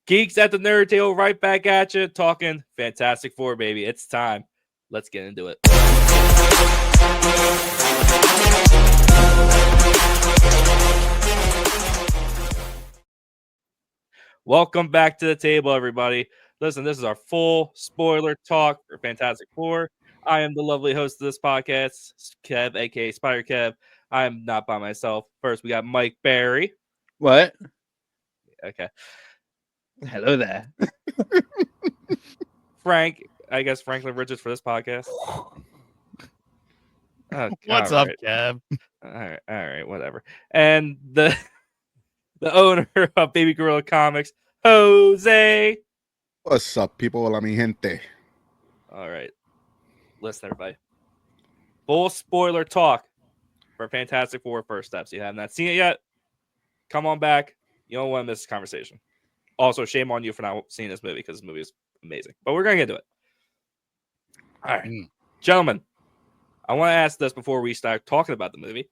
Geeks at the Nerd Table right back at you, talking Fantastic Four, baby. It's time. Let's get into it. Welcome back to the table, everybody. Listen, this is our full spoiler talk for Fantastic Four. I am the lovely host of this podcast, Kev, aka Spider Kev. I am not by myself. First, we got Mike Barry. What? Okay. Hello there. Frank, I guess Franklin Richards for this podcast. What's up, Kev? All right, whatever. And the owner of Baby Gorilla Comics, Jose. What's up, people? Hola, mi gente. All right. Listen, everybody. Full spoiler talk for Fantastic Four First Steps. You have not seen it yet? Come on back. You don't want to miss this conversation. Also, shame on you for not seeing this movie because this movie is amazing. But we're going to get to it. All right. Gentlemen, I want to ask this before we start talking about the movie.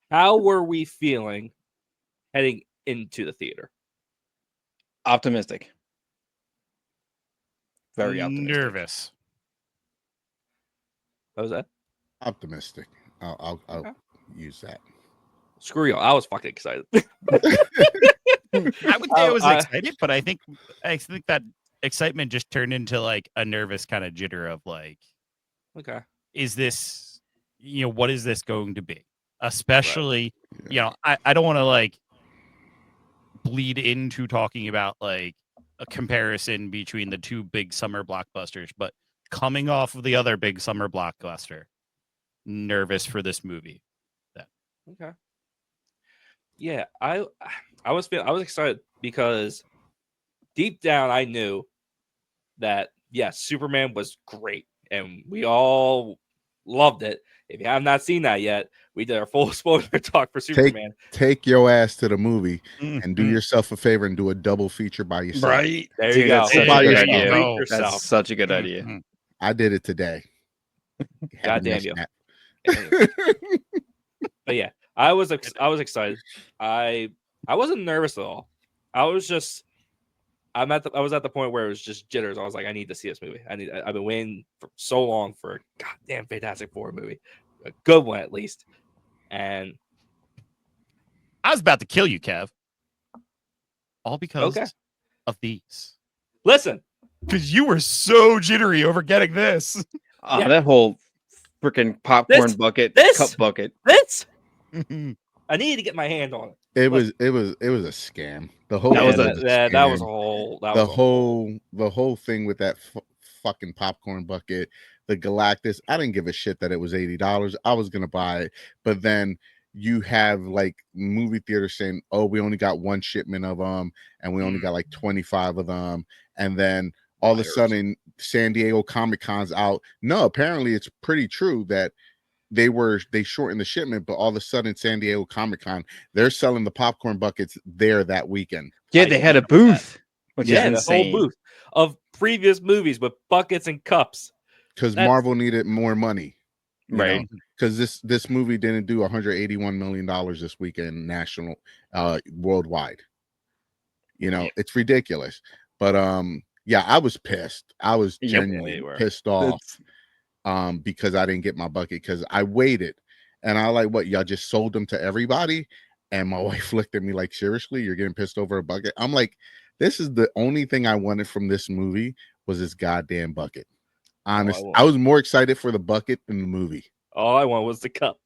How were we feeling heading into the theater? Optimistic. Very optimistic. Nervous. What was that? Optimistic. I'll use that. Screw you. I was fucking excited. I would say I was excited, but I think that excitement just turned into like a nervous kind of jitter of like, okay, is this, what is this going to be? Especially, I don't want to like bleed into talking about like a comparison between the two big summer blockbusters, but coming off of the other big summer blockbuster, nervous for this movie. Okay. Yeah, I was excited because deep down I knew that yes, Superman was great and we all loved it. If you have not seen that yet, we did our full spoiler talk for Superman. Take your ass to the movie and do yourself a favor and do a double feature by yourself. Right. There you go. That's such a good idea. Yourself. That's such a good idea. I did it today. God damn you. But yeah, I was excited. I wasn't nervous at all. I was at the point where it was just jitters. I was like, I need to see this movie. I've been waiting for so long for a goddamn Fantastic Four movie, a good one at least. And I was about to kill you, Kev. All because of these. Listen, because you were so jittery over getting this. That whole freaking popcorn bucket, cup bucket. This. I needed to get my hand on it. It was a scam. The whole the whole thing with that fucking popcorn bucket, the Galactus. I didn't give a shit that it was $80. I was gonna buy it, but then you have like movie theaters saying, "Oh, we only got one shipment of them, and we only got like 25 of them," and then all of a sudden, San Diego Comic-Con's out. No, apparently it's pretty true that they shortened the shipment, but all of a sudden San Diego Comic-Con, they're selling the popcorn buckets there that weekend. Yeah, they had a booth. The whole booth of previous movies with buckets and cups. Because Marvel needed more money. Right. Because this movie didn't do $181 million this weekend worldwide. It's ridiculous. But yeah, I was pissed. I was genuinely pissed off. Because I didn't get my bucket because I waited and I like, what, y'all just sold them to everybody? And my wife looked at me like, seriously, you're getting pissed over a bucket? I'm like, this is the only thing I wanted from this movie was this goddamn bucket. Honest, I was more excited for the bucket than the movie. All I want was the cup.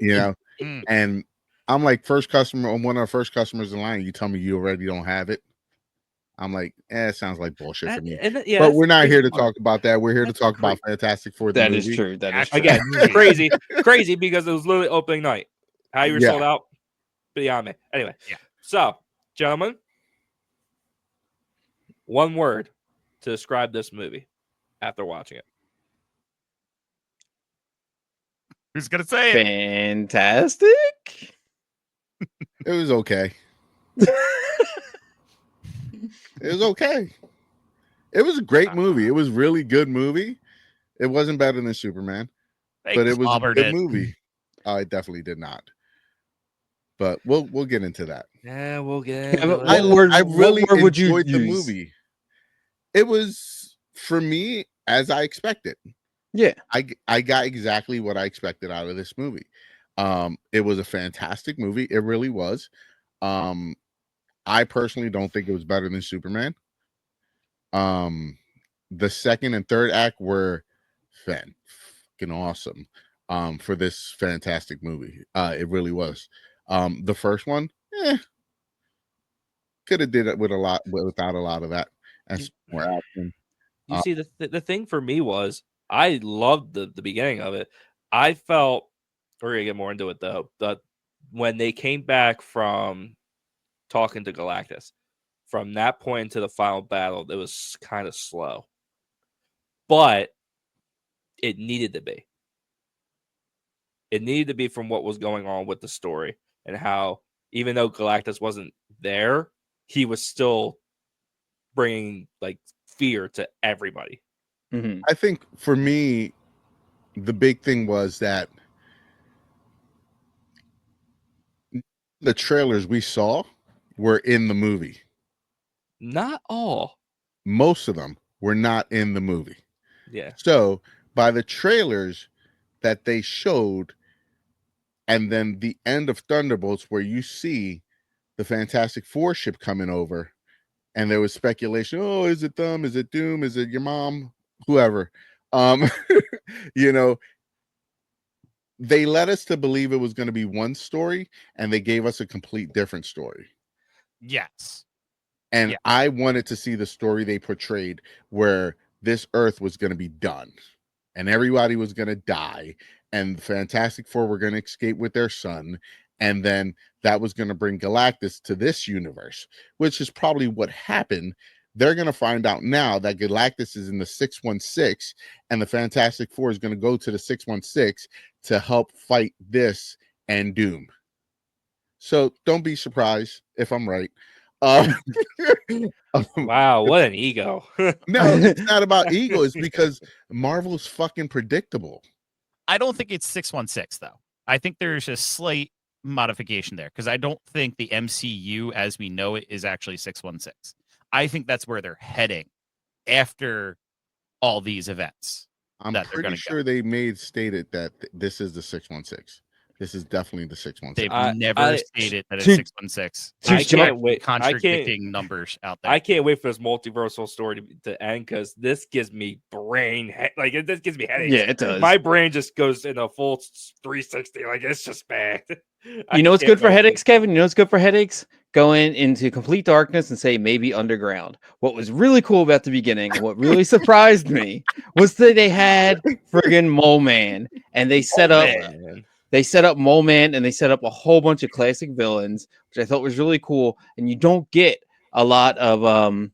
And I'm like, first customer, I'm one of our first customers in line. You tell me you already don't have it. I'm like, it sounds like bullshit for me. But we're not here to talk about that. We're here to talk about Fantastic Four. That is true. That is true. Again, crazy because it was literally opening night. How you were sold out, beyond me. Anyway, so gentlemen, one word to describe this movie after watching it. Who's gonna say it? Fantastic. It was okay. It was okay. It was a great movie. It was really good movie. It wasn't better than Superman, but it was a good movie. I definitely did not. but we'll get into that. Yeah, we'll get Kevin, into what it. word- I what really word would you enjoyed the use? movie. It was, for me, as I expected. Yeah. I got exactly what I expected out of this movie. It was a fantastic movie. It really was. I personally don't think it was better than Superman. The second and third act were fucking awesome. For this fantastic movie. It really was. The first one, could have did it with without a lot of that and some more action. You see, the thing for me was I loved the beginning of it. I felt we're gonna get more into it though. When they came back from talking to Galactus, from that point into the final battle, it was kind of slow, but it needed to be. It needed to be from what was going on with the story and how, even though Galactus wasn't there, he was still bringing like fear to everybody. Mhm. I think for me, the big thing was that the trailers we saw were in the movie. Not all. Most of them were not in the movie. Yeah. So by the trailers that they showed, and then the end of Thunderbolts, where you see the Fantastic Four ship coming over, and there was speculation, oh, is it them? Is it Doom? Is it your mom? Whoever. You know, they led us to believe it was going to be one story, and they gave us a complete different story. Yes. And Yeah. I wanted to see the story they portrayed where this Earth was going to be done and everybody was going to die, and the Fantastic Four were going to escape with their son. And then that was going to bring Galactus to this universe, which is probably what happened. They're going to find out now that Galactus is in the 616, and the Fantastic Four is going to go to the 616 to help fight this and Doom. So don't be surprised if I'm right. Wow, what an ego. No, it's not about ego. It's because Marvel's fucking predictable. I don't think it's 616 though. I think there's a slight modification there because I don't think the MCU as we know it is actually 616. I think that's where they're heading after all these events. I'm that they're pretty gonna sure they stated that this is the 616. This is definitely the 616. They've I- never I- stated that it's To- 616. to I jump- can't wait. I can't- Contradicting numbers out there. I can't wait for this multiversal story to end because this gives me this gives me headaches. Yeah, it does. My brain just goes in a full 360. Like, it's just bad. You know what's good for headaches, Kevin? You know what's good for headaches? Going into complete darkness and say maybe underground. What was really cool about the beginning, and what really surprised me, was that they had friggin' Mole Man, and they set up Mole Man, and they set up a whole bunch of classic villains, which I thought was really cool. And you don't get a lot of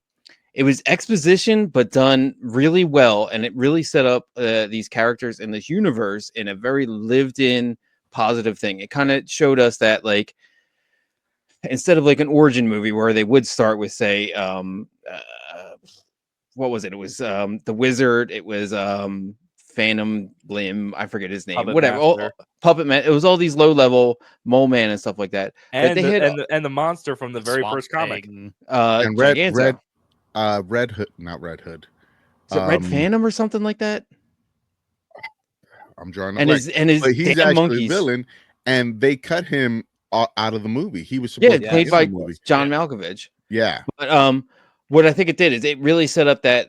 it was exposition, but done really well, and it really set up these characters in this universe in a very lived-in, positive thing. It kind of showed us that, like, instead of like an origin movie where they would start with, say, what was it? It was the Wizard. It was Phantom Limb. I forget his name. Whatever. Puppet Man. It was all these low-level Mole Man and stuff like that. And they had and the monster from the very Swamp first comic. Thing. And Giganto. Red Hood, not Red Hood. Is it Red Phantom or something like that? I'm drawing a And blank. But he's damn actually monkeys. a villain, and they cut him out of the movie. He was Yeah, supposed to be played in by the movie. John Malkovich. Yeah. But what I think it did is it really set up that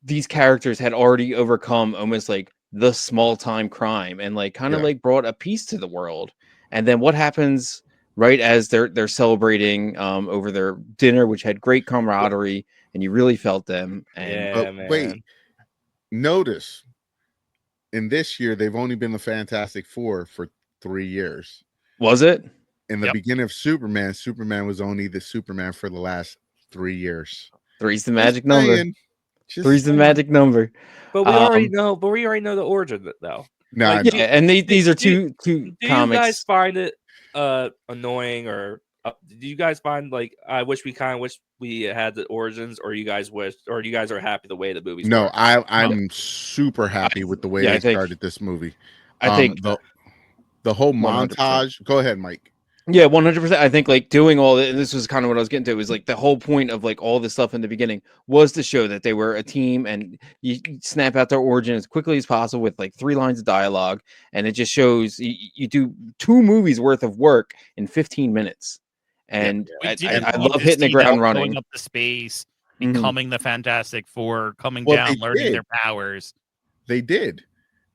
these characters had already overcome almost like the small time crime and like kind of like brought a peace to the world. And then what happens right as they're celebrating over their dinner, which had great camaraderie, and you really felt them. And Man. Wait, notice in this year they've only been the Fantastic Four for 3 years. Was it? In the beginning of Superman was only the Superman for the last 3 years. 3's the magic number. 3's the magic number. But we already know. But we already know the origin though. No, Like, yeah, and these are two do comics. You guys find it annoying, or do you guys find like I wish we had the origins, or you guys are happy the way the movie's? No, work? I'm super happy with the way they started this movie. I think the whole 100%. montage. Go ahead, Mike. Yeah, 100%. I think like doing all that, and this was kind of what I was getting to, was like the whole point of like all this stuff in the beginning was to show that they were a team, and you snap out their origin as quickly as possible with like 3 lines of dialogue, and it just shows you do 2 movies worth of work in 15 minutes. And We I, didn't I, I need love to hitting the see them ground going running. up to space, Mhm. becoming the Fantastic Four, coming Well, down, they learning did. their powers. They did.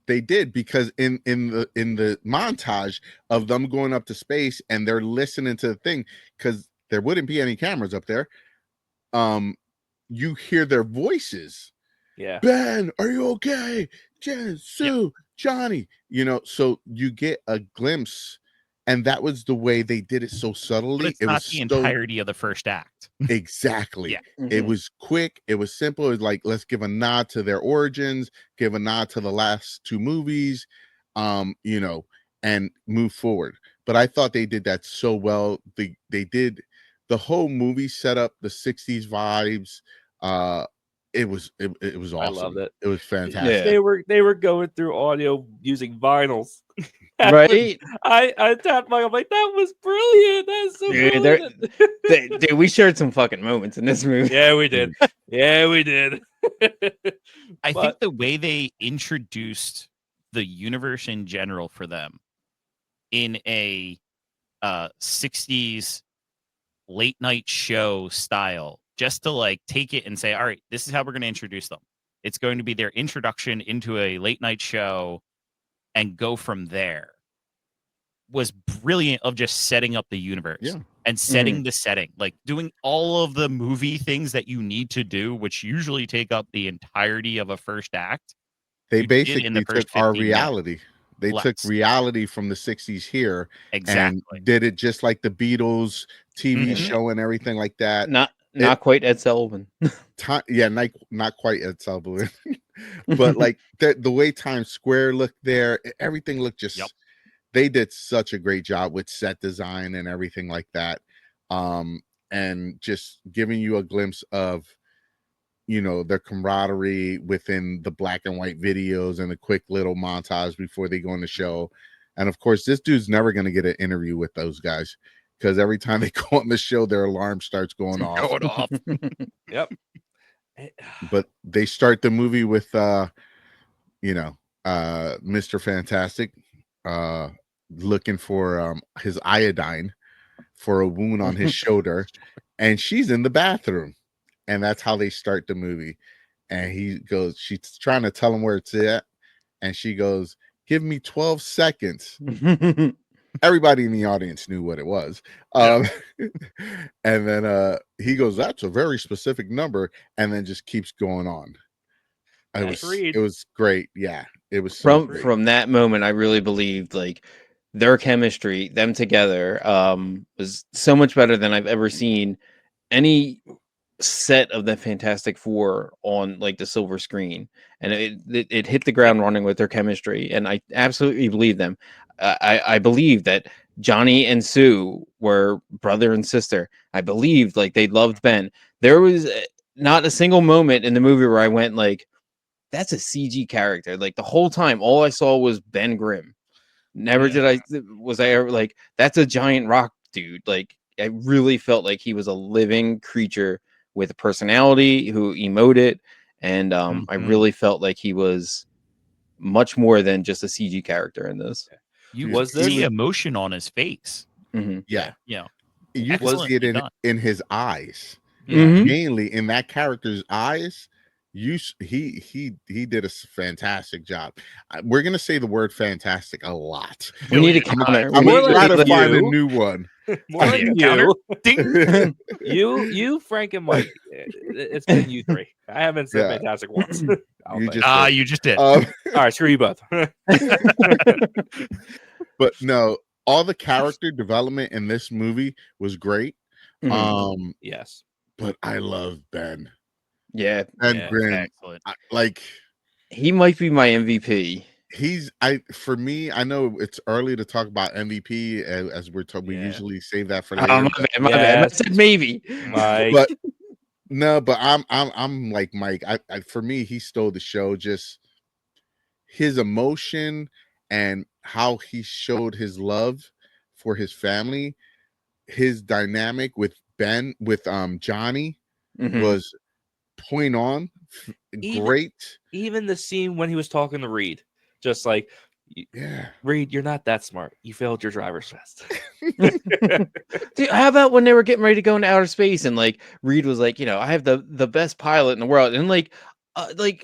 They did, because in the montage of them going up to space and they're listening to the thing, because there wouldn't be any cameras up there. You hear their voices. Yeah. Ben, are you okay? Jen, Sue, Johnny. So you get a glimpse, and that was the way they did it so But subtly. it's It not was the so entirety of the first act. exactly. Yeah. It Mhm. was quick. It was simple. It was like, let's give a nod to their origins, give a nod to the last 2 movies, and move forward. But I thought they did that so well. They did the whole movie set up the 60s vibes. It was I awesome. loved it. It was fantastic. Yeah. They were going through audio using vinyls. Right? I tapped my. I'm like, that was brilliant. That's so Dude, brilliant. dude, we shared some fucking moments in this movie. Yeah, we did. Yeah, we did. I But- think the way they introduced the universe in general for them in a 60s late night show style, just to like take it and say, all right, this is how we're going to introduce them. It's going to be their introduction into a late night show and go from there, was brilliant, of just setting up the universe. Yeah. And setting the setting, like doing all of the movie things that you need to do, which usually take up the entirety of a first act. They You did in the basically first took our 15 minutes. reality. They took Less. reality from the 60s here Exactly. and did it just like the Beatles TV Mhm. show and everything like that. Not quite Ed Sullivan. Yeah, not quite at Subway, but like the way Times Square looked there, everything looked just. Yep. They did such a great job with set design and everything like that, and just giving you a glimpse of, their camaraderie within the black and white videos and a quick little montage before they go on the show. And of course, this dude's never going to get an interview with those guys, because every time they go on the show, their alarm starts going off. Going off. Yep. But they start the movie with Mr. Fantastic looking for his iodine for a wound on his shoulder, and she's in the bathroom, and that's how they start the movie. And she's trying to tell him where it's at, and she goes, give me 12 seconds. Everybody in the audience knew what it was. And then he goes, that's a very specific number, and then just keeps going on. It was great. Yeah, it was so great. From that moment, I really believed like their chemistry, them together, was so much better than I've ever seen any set of the Fantastic Four on like the silver screen. And it hit the ground running with their chemistry, and I absolutely believe them. I believe that Johnny and Sue were brother and sister. I believed like they loved Ben. There was not a single moment in the movie where I went like, that's a CG character. Like the whole time, all I saw was Ben Grimm. Never did I ever like, that's a giant rock dude. Like I really felt like he was a living creature with a personality who emoted, and I really felt like he was much more than just a CG character in this. You Was see this- emotion on his face. Yeah. You know, You can see it in his eyes. Mhm. Mainly in that character's eyes. He did a fantastic job. We're gonna say the word fantastic a lot. We need a counter. I'm We gonna need try to find a you. new one. More like Yeah, you. counter. Ding. You, Frank, and Mike. It's been you 3. I haven't said Yeah. fantastic once. I'll You think. just did. You just did. All right, screw you both. But no, all the character development in this movie was great. Mhm. Yes. But I love Ben. Yeah, Ben Grimm. Excellent. Like he might be my MVP. For me, I know it's early to talk about MVP as we're told. We usually save that for later. My bad. I said maybe. Mike. But no, but I'm like Mike. For me, he stole the show. Just his emotion and how he showed his love for his family, his dynamic with Johnny Mhm. was point on, great. Even the scene when he was talking to Reed, just like, Yeah. Reed, you're not that smart. You failed your driver's test. Dude, how about when they were getting ready to go into outer space and like Reed was like, I have the best pilot in the world, and like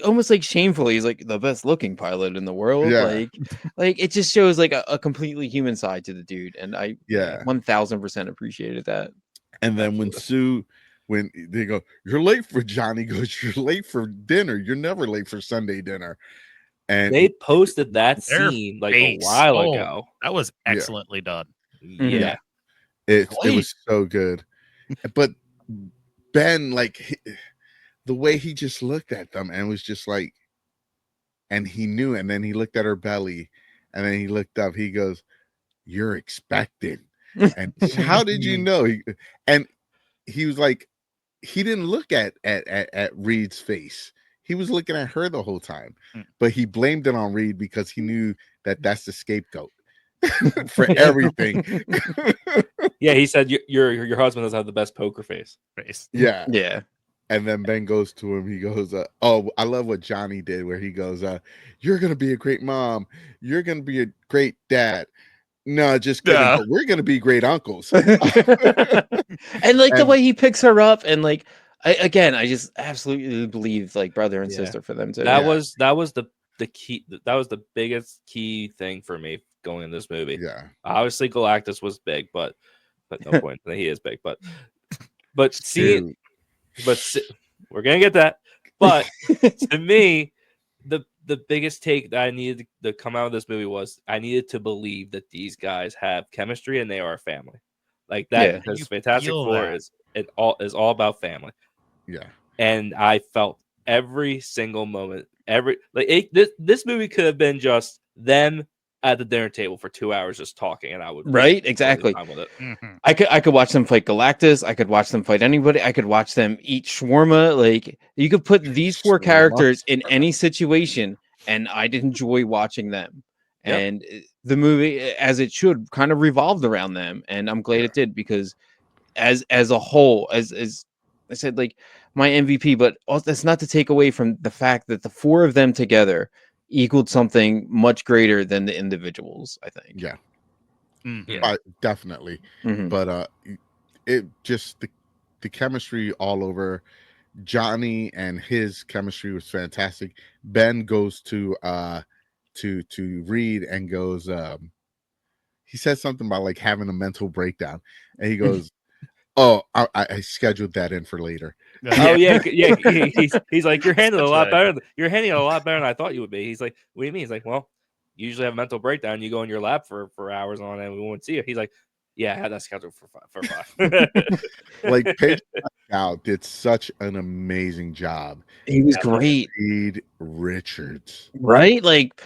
almost like shamefully, he's like the best looking pilot in the world. Yeah. Like it just shows like a completely human side to the dude, and I Yeah. 1000% appreciated that. And then when they go, you're late for Johnny goes, you're late for dinner. You're never late for Sunday dinner. And They posted that Their scene like face. a while Oh, ago. That was excellently done. Yeah. it Great. was so good. But Ben, like the way he just looked at them and was just like, and he knew, and then he looked at her belly, and then he looked up, he goes, you're expecting. And how did you know? And he was like, he didn't look at Reed's face. He was looking at her the whole time, but he blamed it on Reed because he knew that that's the scapegoat for everything. Yeah, he said your husband does have the best poker face. Yeah. Yeah. And then Ben goes to him. He goes, "Oh, I love what Johnny did, where he goes, you're gonna be a great mom. You're gonna be a great dad. No, just kidding. Yeah. But we're gonna be great uncles." And like the And- way he picks her up, and like I just absolutely believe like brother and Yeah. sister for them too. That Yeah. was the key. That was the biggest key thing for me going in this movie. Yeah. Obviously, Galactus was big, but no point. He is big, but seeing, Dude. we're gonna get that. But to me, the biggest take that I needed to come out of this movie was I needed to believe that these guys have chemistry and they are a family, like that. Yeah. Because You Fantastic feel Four that. is all about family, Yeah. and I felt every single moment. This movie could have been just them at the dinner table for 2 hours just talking, and I would be Right, totally exactly. fine with it. Mhm. I could watch them fight Galactus. I could watch them fight anybody. I could watch them eat shawarma. Like you could put these four Shawarma. characters in any situation, and I'd enjoy watching them. Yep. And the movie, as it should, kind of revolved around them, and I'm glad Yeah. it did because, as a whole, as I said, like my MVP, but that's not to take away from the fact that the four of them together equaled something much greater than the individuals. I think. Yeah. Mhm. Definitely. Mhm. But it just the chemistry all over. Johnny and his chemistry was fantastic. Ben goes to Reed and goes, he said something about like having a mental breakdown, and he goes, "Oh, I scheduled that in for later." Oh yeah. He's like, you're handling it a lot Such better. You're handling it a lot better than I thought you would be. He's like, what do you mean? He's like, well, you usually have a mental breakdown. You go in your lab for hours on, and we won't see you. He's like, yeah, I had that scheduled for five. Like Pedro Pascal did such an amazing job. He was great. Reed Richards. Right? Like,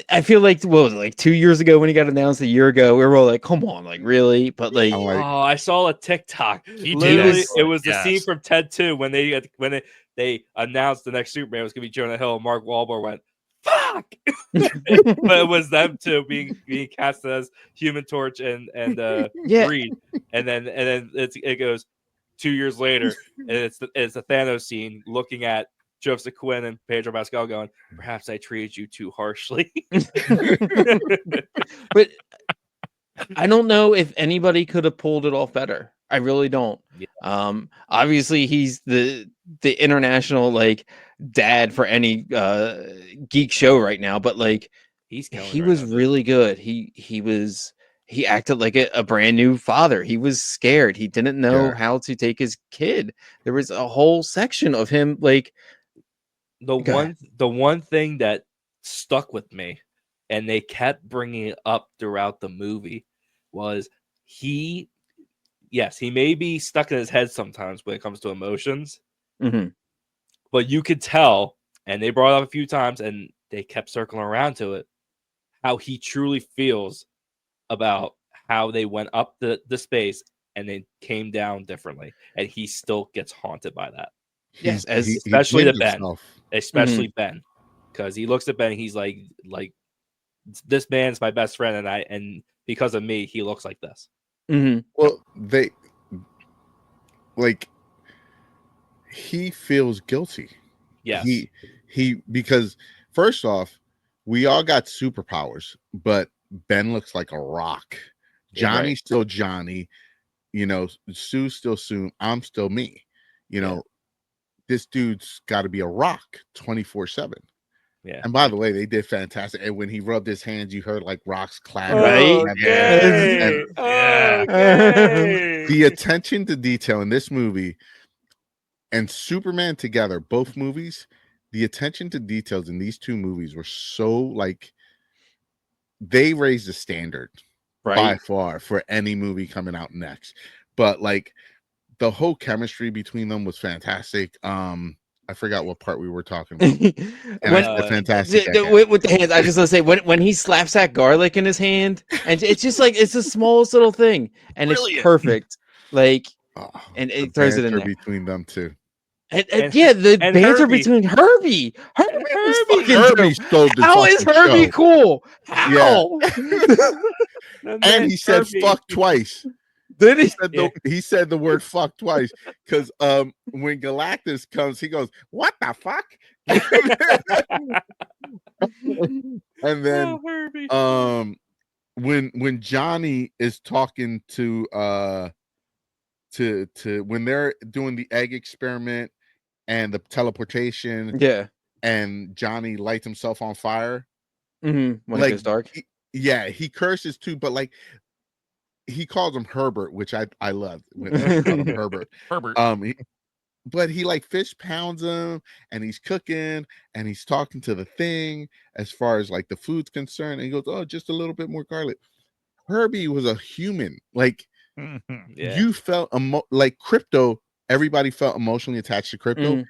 I feel like, what was it, like 2 years ago when he got announced a year ago? We were all like, come on, like, really? But, like, I'm like, Oh, I saw a TikTok. He did Literally, excellent, it was the scene yes. from Ted 2 when they announced the next Superman was gonna be Jonah Hill. And Mark Wahlberg went, "Fuck!" But it was them two being casted as Human Torch and Yeah. Reed, and then it goes 2 years later, and it's the Thanos scene looking at Joseph Quinn and Pedro Pascal going, "Perhaps I treated you too harshly." but I don't know if anybody could have pulled it off better. I really don't. Yeah. Obviously he's the international like dad for any geek show right now, but like He's killing he right was now, dude. really good. He acted like a brand new father. He was scared. He didn't know Yeah. how to take his kid. There was a whole section of him like the Go ahead. one thing that stuck with me, and they kept bringing it up throughout the movie, was he may be stuck in his head sometimes when it comes to emotions, mhm. but you could tell, and they brought it up a few times, and they kept circling around to it, how he truly feels about how they went up the space and they came down differently, and he still gets haunted by that. Yes, especially blamed the Ben. himself. Especially Ben, because he looks at Ben and he's like, this man's my best friend, and because of me, he looks like this. Mhm. Well, they like he feels guilty. Yes. He because first off, we all got superpowers, but Ben looks like a rock. Johnny's Right. still Johnny. You know, Sue's still Sue. I'm still me. You know, this dude's got to be a rock 24/7. Yeah. And by the way, they did fantastic. And when he rubbed his hands, you heard like rocks clatter. Right? Okay. Yeah. Okay. The attention to detail in this movie and Superman together, both movies, the attention to details in these two movies were so like they raised the standard by Right. far for any movie coming out next. But like the whole chemistry between them was fantastic. I forgot what part we were talking about. And I said fantastic. With the hands, I just want to say when he slaps that garlic in his hand, and it's just like it's the smallest little thing, and Brilliant. it's perfect. Like, Oh, and the it throws it in banter there. between them two. And yeah, the and banter Herbie. between Herbie was fucking Herbie dope. stole the How is fucking Herbie show. cool? How? And he said fuck twice. Did he? He said the word fuck twice because when Galactus comes, he goes, "What the fuck?" And then when Johnny is talking to when they're doing the egg experiment and the teleportation, Yeah. and Johnny lights himself on fire. When it goes dark. He curses too, but like he calls him Herbert, which I love when he called him Herbert. Herbert. But he like fish pounds him and he's cooking and he's talking to the thing as far as like the food's concerned. And he goes, "Oh, just a little bit more garlic." Herbie was a human. Like you felt like Crypto, everybody felt emotionally attached to Crypto.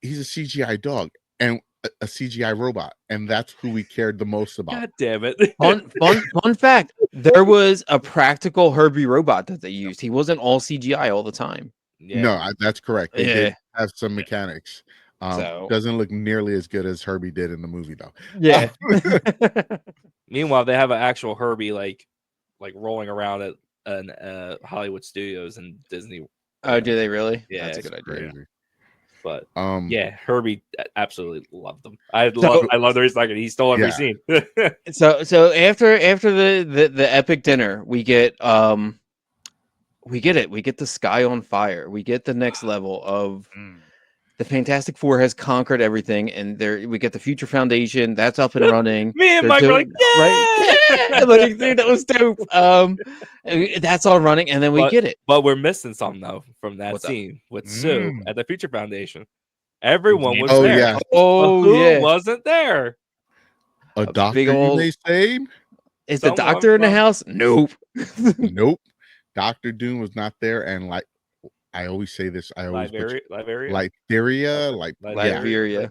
He's a CGI dog and a CGI robot, and that's who we cared the most about. God damn it. Fun fact. There was a practical Herbie robot that they used. He wasn't all CGI all the time. Yeah. No, that's correct. They did have some mechanics. So- Doesn't look nearly as good as Herbie did in the movie, though. Yeah. Meanwhile, they have an actual Herbie like rolling around at Hollywood Studios and Disney. Oh, do they really? Yeah, That's a good idea. Crazy. But Yeah, Herbie absolutely loved them. I love the reason he stole every scene. So after the epic dinner, we get it. We get the sky on fire. We get the next level of the Fantastic Four has conquered everything, and there we get the Future Foundation that's up and running. Me and They're Mike were like, yeah! Like, dude, that was dope. That's all running, and then we get it. But we're missing something though from that What's up? scene with Sue at the Future Foundation. Everyone was Oh, there. yeah. But Oh who yeah, wasn't there? a doctor, big you old- may say? is the Someone doctor in the from- house? Nope. Nope. Dr. Doom was not there, and like I always say this, I always Liberia. Lytheria, Liberia.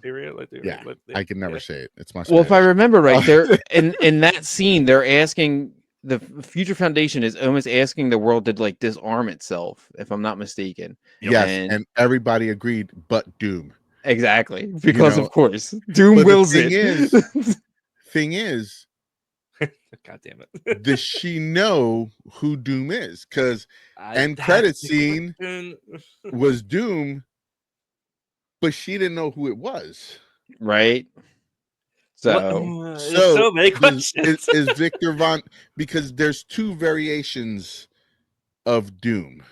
I can never say it. It's my Well, if I Spanish. remember right, there in that scene, they're asking the Future Foundation is almost asking the world to like disarm itself, if I'm not mistaken. Yes, And- and everybody agreed, but Doom. Exactly, because know, of course, Doom but the wills thing it. Thing is, God damn it. does she know who Doom is? Because end credit scene was Doom, but she didn't know who it was. Right. So So many questions. Is Victor Von, because there's two variations of Doom.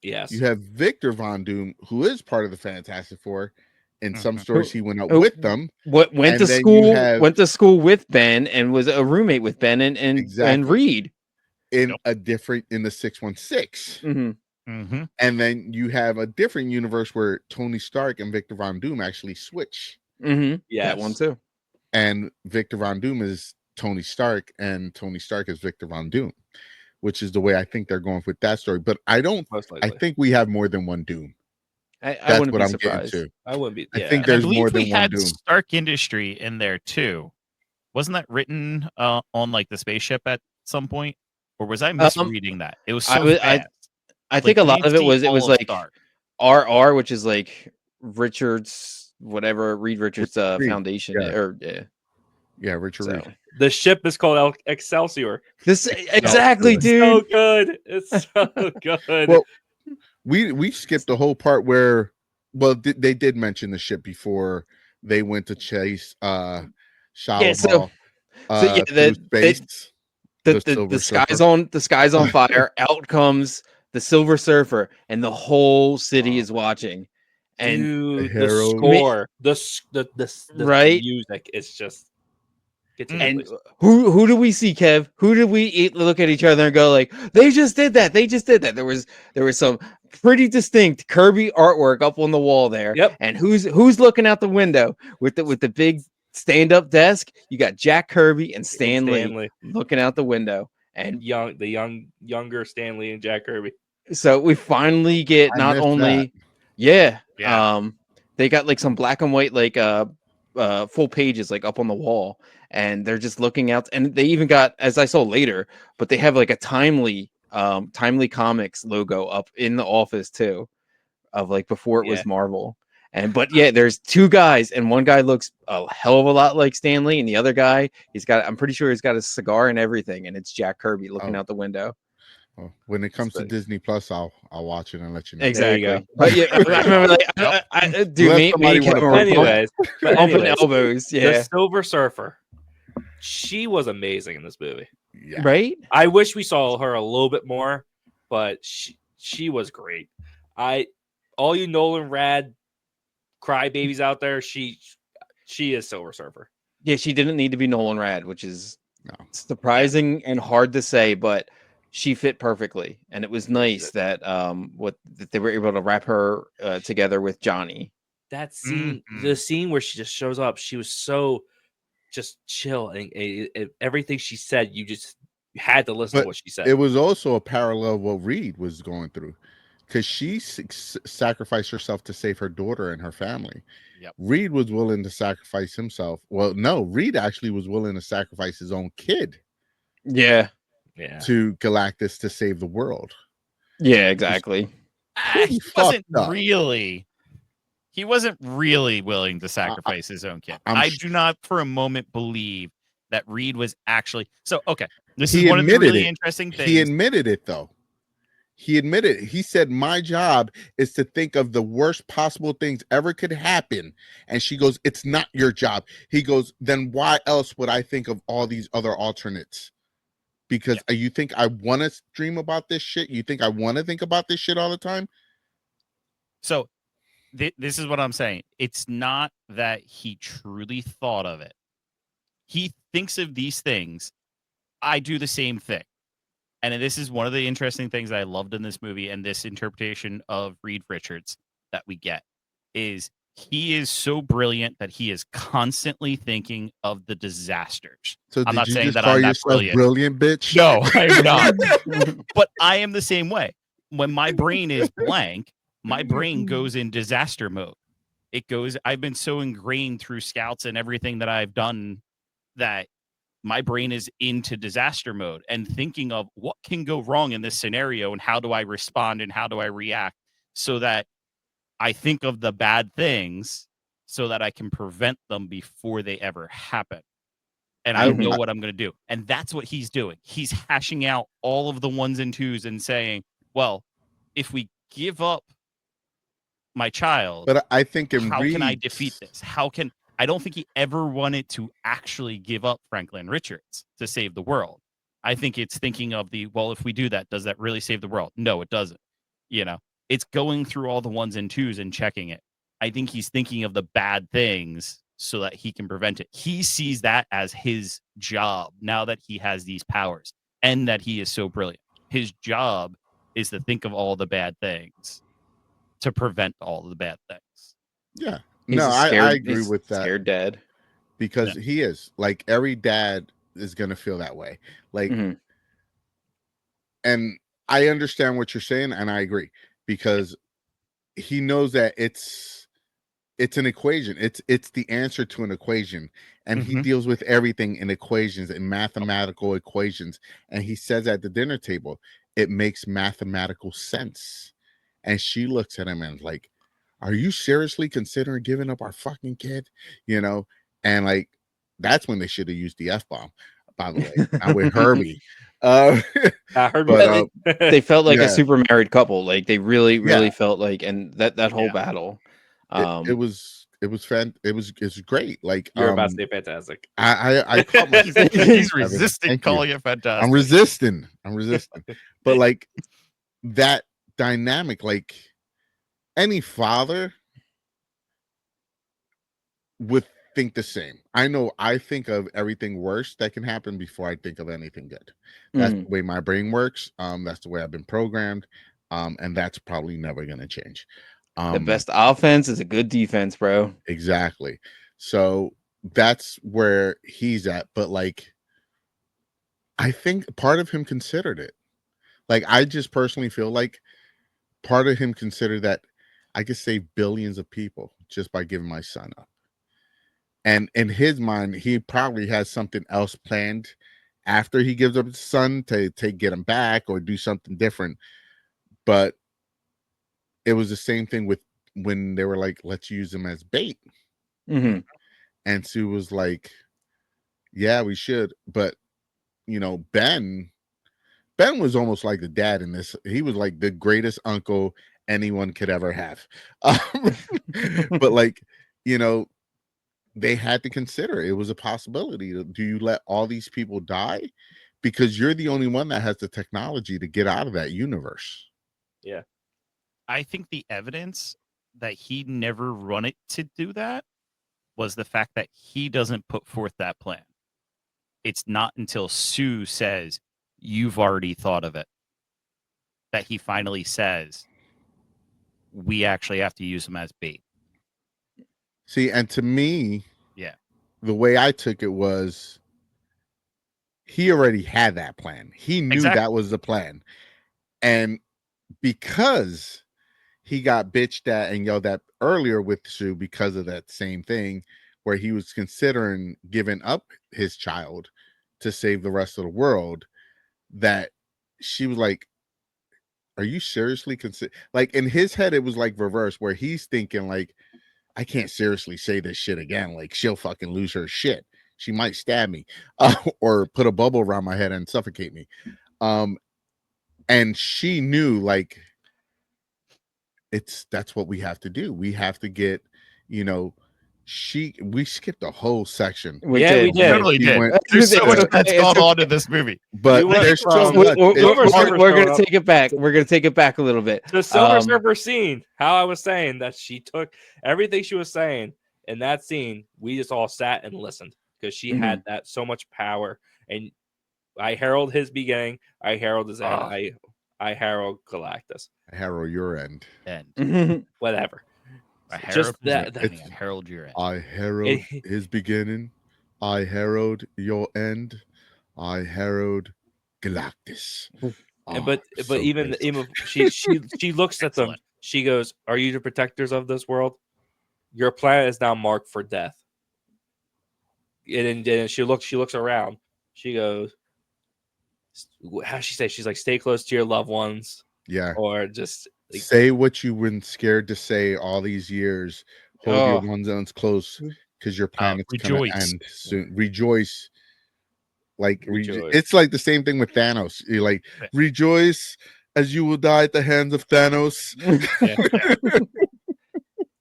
Yes. You have Victor Von Doom, who is part of the Fantastic Four. In some stories, he went out Who- with them. went And to then you school, have- went to school with Ben, and was a roommate with Ben and Exactly. Reed. In the 616. And then you have a different universe where Tony Stark and Victor Von Doom actually switch. Yes. Yes. That one too. And Victor Von Doom is Tony Stark, and Tony Stark is Victor Von Doom, which is the way I think they're going with that story. But I Most likely. think we have more than one Doom. I That's wouldn't what be I'm surprised. getting to. I wouldn't be. I Yeah. think And I there's believe more we than one had Doom. Stark Industry in there too. Wasn't that written on like the spaceship at some point, or was I misreading that? It was so fast. I think a lot of it was like Stark. RR, which is like Richards, whatever Reed Richards Reed, Foundation, yeah. or yeah. Yeah, Richard So Reed. The ship is called Excelsior. this exactly, It's dude. so good. It's so good. Well, we skipped the whole part where, well, they did mention the ship before they went to chase Yeah, Shalimar so yeah, through space. The Silver the sky's Surfer. on fire. Out comes the Silver Surfer, and the whole city is watching. And Dude, the Harold. score, the Right? music, it's just gets you. And who do we see, Kev? Who did we look at each other and go like, they just did that? They just did that. There was some pretty distinct Kirby artwork up on the wall there. Yep. And who's looking out the window with the big stand-up desk? You got Jack Kirby and Stan Lee looking out the window. And younger Stan Lee and Jack Kirby. so we finally get I not missed only they got like some black and white like full pages like up on the wall, and they're just looking out, and they even got, as I saw later, but they have like a timely comics logo up in the office too, of like before it was Marvel. And but yeah, there's two guys, and one guy looks a hell of a lot like Stan Lee, and the other guy, I'm pretty sure he's got a cigar and everything, and it's Jack Kirby looking out the window. Well, when it comes to Disney Plus, I'll watch it and let you know. Exactly. But yeah, I remember like dude, anyways, bumping elbows. Yeah. The Silver Surfer. She was amazing in this movie. Yeah. Right? I wish we saw her a little bit more, but she was great. All you Nolan Rad crybabies out there, she is Silver Surfer. Yeah, she didn't need to be Nolan Rad, which is surprising and hard to say, but she fit perfectly, and it was nice that that they were able to wrap her together with Johnny. That scene, the scene where she just shows up, she was so just chill, and everything she said, you had to listen to what she said. It was also a parallel of what Reed was going through, because she sacrificed herself to save her daughter and her family. Yep. Reed was willing to sacrifice himself. Well, no, Reed actually was willing to sacrifice his own kid. Yeah. To Galactus to save the world. Yeah, exactly. He wasn't really willing to sacrifice his own kid. I do not for a moment believe that Reed was actually okay. This is one of the really interesting things. He admitted it though. He said, my job is to think of the worst possible things ever could happen. And she goes, it's not your job. He goes, then why else would I think of all these other alternates? Because you think I want to dream about this shit? You think I want to think about this shit all the time? So this is what I'm saying. It's not that he truly thought of it. He thinks of these things. I do the same thing. And this is one of the interesting things I loved in this movie, and this interpretation of Reed Richards that we get is he is so brilliant that he is constantly thinking of the disasters. So I'm not you saying just that call I'm that yourself brilliant, bitch? No, I'm not. But I am the same way. When my brain is blank, my brain goes in disaster mode. I've been so ingrained through scouts and everything that I've done that my brain is into disaster mode and thinking of what can go wrong in this scenario and how do I respond and how do I react, so that I think of the bad things so that I can prevent them before they ever happen. And I know what I'm going to do. And that's what he's doing. He's hashing out all of the ones and twos and saying, well, if we give up my child, but I think how can I defeat this? I don't think he ever wanted to actually give up Franklin Richards to save the world. I think it's thinking of if we do that, does that really save the world? No, it doesn't. It's going through all the ones and twos and checking it. I think he's thinking of the bad things so that he can prevent it. He sees that as his job now that he has these powers and that he is so brilliant. His job is to think of all the bad things to prevent all the bad things. Yeah. I agree with that. Scared dad. Because he is. Like, every dad is going to feel that way. Like, and I understand what you're saying, and I agree. Because he knows that it's an equation. It's the answer to an equation. And he deals with everything in equations and mathematical equations. And he says at the dinner table, it makes mathematical sense. And she looks at him and like, are you seriously considering giving up our fucking kid? And like, that's when they should have used the F-bomb, by the way. Not with Herbie. I heard But, They felt like yeah. a super married couple. Like they really Yeah. felt like, and that whole Yeah. battle. It was great. Like You're about to say fantastic. I caught he's, myself. he's Kevin, resisting thank you. calling it fantastic. I'm resisting. But like that dynamic, like any father would think the same. I know I think of everything worse that can happen before I think of anything good. That's the way my brain works. That's the way I've been programmed. And that's probably never gonna change. The best offense is a good defense, bro. Exactly. So that's where he's at. But like, I think part of him considered it. Like, I just personally feel like part of him considered that I could save billions of people just by giving my son up. And in his mind, he probably has something else planned after he gives up his son to get him back or do something different. But it was the same thing with when they were like, let's use him as bait. Mm-hmm. And Sue was like, yeah, we should. But, you know, Ben was almost like the dad in this. He was like the greatest uncle anyone could ever have. But like, you know, they had to consider it was a possibility. Do you let all these people die? Because you're the only one that has the technology to get out of that universe. Yeah. I think the evidence that he never run it to do that was the fact that he doesn't put forth that plan. It's not until Sue says, you've already thought of it, that he finally says, we actually have to use him as bait. See, and to me, yeah, the way I took it was he already had that plan. He knew that was the plan. And because he got bitched at and yelled at earlier with Sue because of that same thing, where he was considering giving up his child to save the rest of the world, that she was like, are you seriously like in his head it was like reverse, where he's thinking like, I can't seriously say this shit again, like she'll fucking lose her shit, she might stab me or put a bubble around my head and suffocate me. And she knew like that's what we have to do. We have to get, you know, we skipped a whole section. We did. Totally did. There's so much that's gone on in this movie. But there's so much. We're gonna take it back. We're gonna take it back a little bit. The Silver Surfer scene. How I was saying that she took everything she was saying in that scene. We just all sat and listened because she had that so much power. And I herald his beginning. I herald his end. I herald Galactus. I herald your end. Whatever. Just that. I herald your end. I herald his beginning. I herald your end. I herald Galactus. But so even she looks at them. She goes, "Are you the protectors of this world? Your planet is now marked for death." And then she looks around. She goes, "How she say?" She's like, "Stay close to your loved ones." Yeah. Or just like, say what you've been scared to say all these years. Hold your ones close because your planet's gonna end soon. Rejoice. Like it's like the same thing with Thanos. You're like, rejoice as you will die at the hands of Thanos.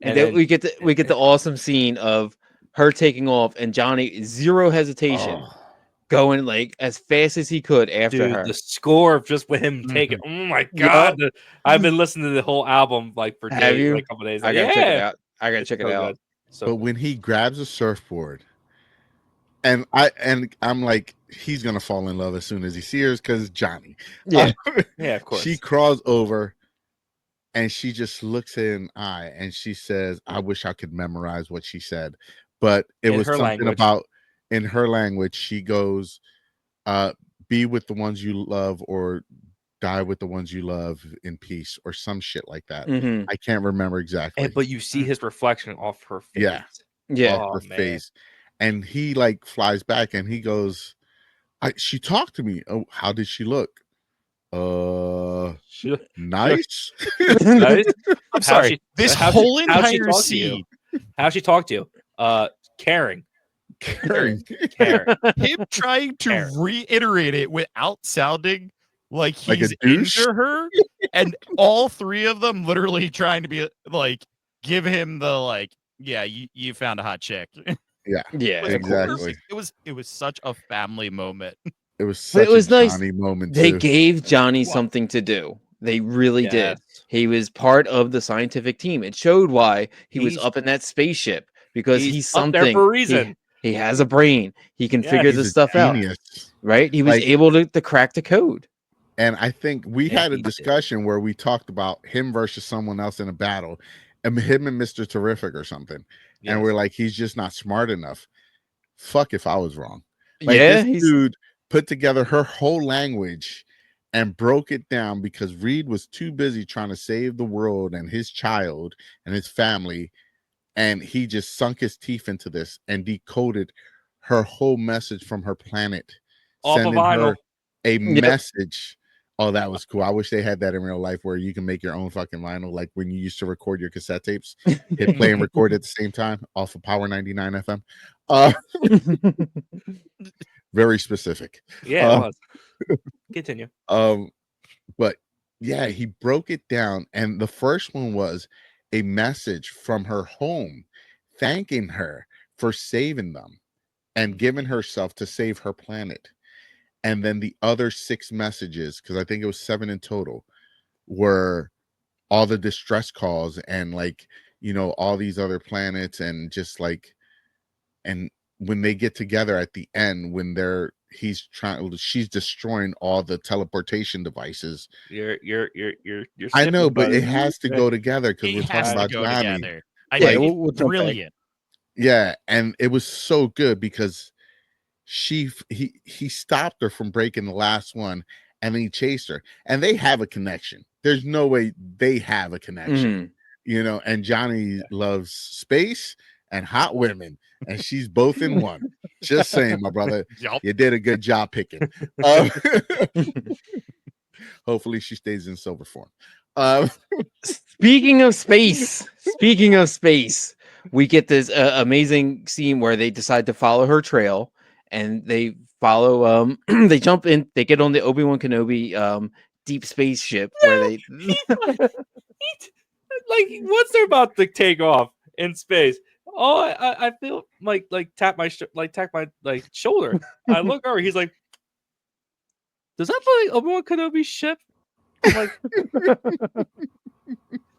And then we get the awesome scene of her taking off and Johnny, zero hesitation, going like as fast as he could after her. The score of just with him taking. Oh my god! I've been listening to the whole album like for days, like a couple days. I gotta check it out. I gotta check it out. But when he grabs a surfboard, and I'm like, he's gonna fall in love as soon as he sees her because Johnny. Yeah, yeah, of course. She crawls over, and she just looks in an eye, and she says, "I wish I could memorize what she said," but it was something language. About in her language. She goes, "Be with the ones you love, or die with the ones you love in peace," or some shit like that. I can't remember exactly. But you see his reflection off her face. Yeah, off her face. And he like flies back and he goes, she talked to me. Oh, how did she look? Nice. Nice. I'm sorry. This whole entire scene. How she talked to you? Caring. Karen. Karen. Him trying to Karen. reiterate it without sounding like Like a he's douche? into her, and all three of them literally trying to be like, give him the like, yeah, you found a hot chick. Yeah, Yeah, was of course. exactly. perfect. It was such a family moment. It was But it such was a nice. Johnny moment They too. gave Johnny Well- something to do. They really did. Yes. He was part of the scientific team. It showed why he was He's- up in that spaceship because he's up there something. for a reason. He has a brain. He can Yeah, figure he's this He's a stuff out, genius. right? He was Like- able to crack the code. And I think we Yeah, had a he did. discussion where we talked about him versus someone else in a battle, and him and Mr. Terrific or something. And we're like, he's just not smart enough. Fuck if I was wrong. Like, Yeah, this dude put together her whole language and broke it down because Reed was too busy trying to save the world and his child and his family. And he just sunk his teeth into this and decoded her whole message from her planet, Off of sending vinyl. her a message. Oh, that was cool. I wish they had that in real life where you can make your own fucking vinyl, like when you used to record your cassette tapes, hit play and record at the same time off of Power 99 FM. Very specific. Yeah, it was. Continue. But yeah, he broke it down, and the first one was a message from her home thanking her for saving them and giving herself to save her planet. And then the other 6 messages, because I think it was 7 in total, were all the distress calls and like, you know, all these other planets, and just like, and when they get together at the end, when she's destroying all the teleportation devices. You're I know, skipping, but buddy. it has to go together because we're It has talking to about go Johnny. together. I Yeah, think we'll it's jump back. brilliant. Yeah, and it was so good because he stopped her from breaking the last one, and then he chased her, and they have a connection. There's no way they have a connection, you know. And Johnny loves space and hot women, and she's both in one. Just saying, my brother, Yup. you did a good job picking. Hopefully, she stays in silver form. Speaking of space, we get this amazing scene where they decide to follow her trail, and they follow. They jump in. They get on the Obi-Wan Kenobi deep space ship where they. Like, once they're about to take off in space, oh, I feel like tap my shoulder. I look over. He's like, does that look like Obi-Wan Kenobi's ship? I'm like,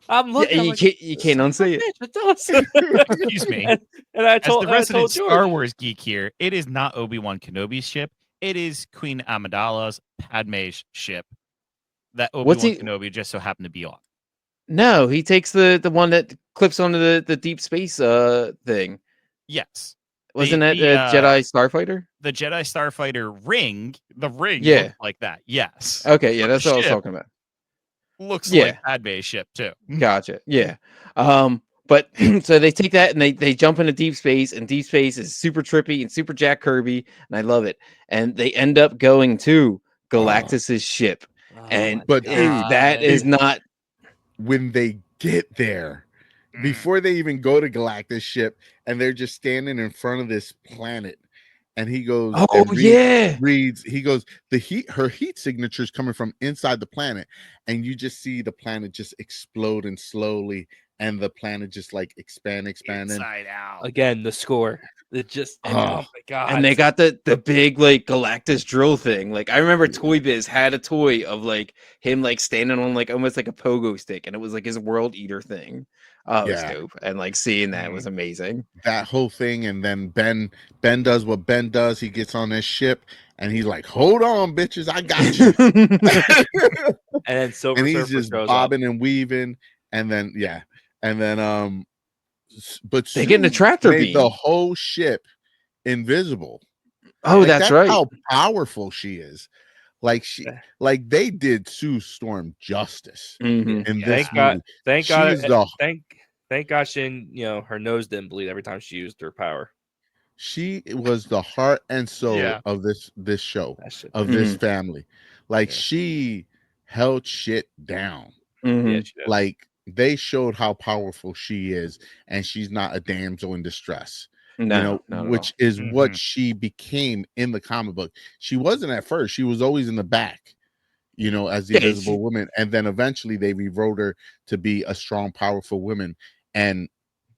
I'm looking. Yeah, I'm you like, can't unsee it. "Bitch, it does." Excuse me. And I As told, the and I resident told George, Star Wars geek here, it is not Obi-Wan Kenobi's ship. It is Queen Amidala's Padme's ship that What's Obi-Wan he- Kenobi just so happened to be on. No, he takes the one that clips onto the deep space thing. Yes. Wasn't that the, Jedi Starfighter? The Jedi Starfighter ring, the ring Yeah. looks like that. Yes. Okay, yeah, But that's the what I was ship talking about. looks Yeah. like Padme's ship too. Gotcha. Yeah. But so they take that and they jump into deep space, and deep space is super trippy and super Jack Kirby, and I love it. And they end up going to Galactus's ship. And But if that is not when they get there, before they even go to Galactus ship, and they're just standing in front of this planet, and he goes, he goes, her heat signature is coming from inside the planet, and you just see the planet just exploding slowly, and the planet just like expanding Inside out. again, the score. It just, oh my god! and they got the big like Galactus drill thing. Like I remember Toy Biz had a toy of like him like standing on like almost like a pogo stick, and it was like his world eater thing. Oh, it was dope. And like seeing that was amazing. That whole thing, and then Ben does what Ben does. He gets on this ship, and he's like, "Hold on, bitches, I got you." And then Silver and he's Surfer just shows bobbing and weaving, and then but They get in a Sue tractor made the beam. whole ship invisible. Oh, Like, that's right. How powerful she is. Like they did Sue Storm justice Mhm. in this Thank God! movie. Thank God! She's the Thank God she didn't, her nose didn't bleed every time she used her power. She was the heart and soul Yeah. of this show, That shit. of this Mhm. family. Like Yeah. she held shit down. Mhm. Yeah, she did. Like they showed how powerful she is, and she's not a damsel in distress. No, not at all. which is what Mhm. she became in the comic book. She wasn't at first. She was always in the back, as the Yeah, Invisible Woman, and then eventually they rewrote her to be a strong, powerful woman, and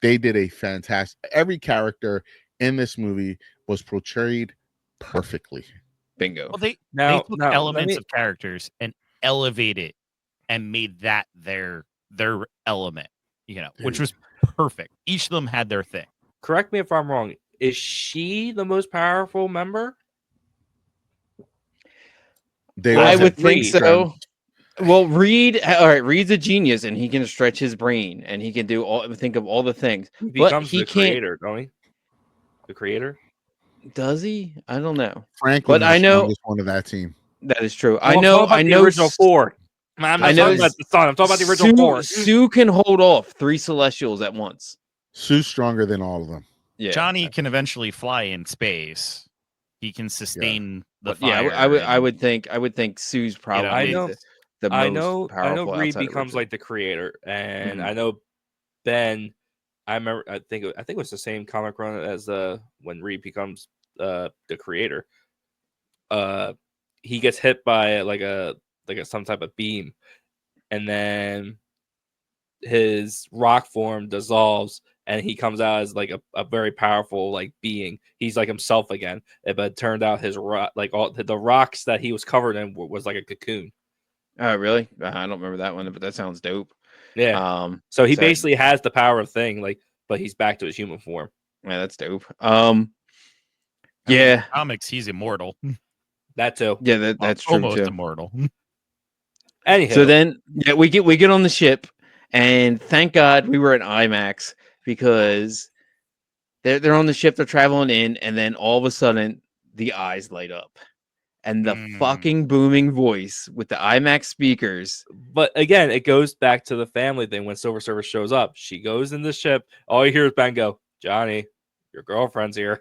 they did a fantastic. Every character in this movie was portrayed perfectly. Bingo. Well, they Now, took let elements me- of characters and elevated and made that their element, which was perfect. Each of them had their thing. correct me if I'm wrong. Is she the most powerful member? They Well, all I have would had think Reed. so. Well, Reed, all right, Reed's a genius and he can stretch his brain and he can think of all the things. He But becomes he the can't. creator, don't he? The creator. Does he? I don't know. Franklin But is I the know strongest one of that team. that is true. Well, I I'm know. talking about I the know. original four. I'm I not know talking about the son. I'm talking about the original four. Sue can hold off 3 Celestials at once. Sue's stronger than all of them. Yeah, Johnny can eventually fly in space. He can sustain the but yeah, fire. I would think Sue's probably I know- the most I know powerful. Reed outside of becomes Richard. like the creator, and Mhm. I know Ben. I remember. I think it was the same comic run as when Reed becomes the creator. He gets hit by like a some type of beam, and then his rock form dissolves, and he comes out as like a very powerful like being. He's like himself again. But it turned out his like all the rocks that he was covered in was like a cocoon. Oh, really? I don't remember that one, but that sounds dope. Yeah. So he so- basically has the power of thing, like, but he's back to his human form. Yeah, that's dope. I mean, Yeah, in comics, he's immortal. That too. yeah, that's true Almost too. immortal. Anyhow, So then, yeah, we get on the ship, and thank God we were at IMAX because they're on the ship, they're traveling in, and then all of a sudden the eyes light up, and the fucking booming voice with the IMAX speakers. but again, it goes back to the family thing. When Silver Surfer shows up, she goes in the ship. All you hear is Ben go, "Johnny, your girlfriend's here."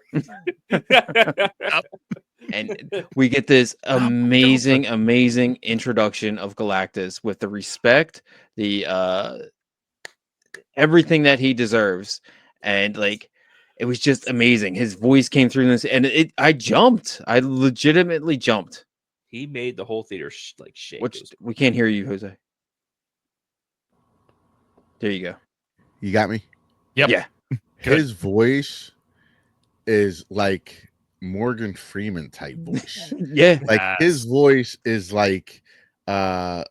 And we get this amazing introduction of Galactus with the respect, the everything that he deserves, and like it was just amazing. His voice came through this, and I jumped. I legitimately jumped. He made the whole theater shake. Which we can't hear you, Jose. There you go. You got me? Yep. Yeah. Good. His voice is like Morgan Freeman type voice. Yeah. Like his Yes. voice is like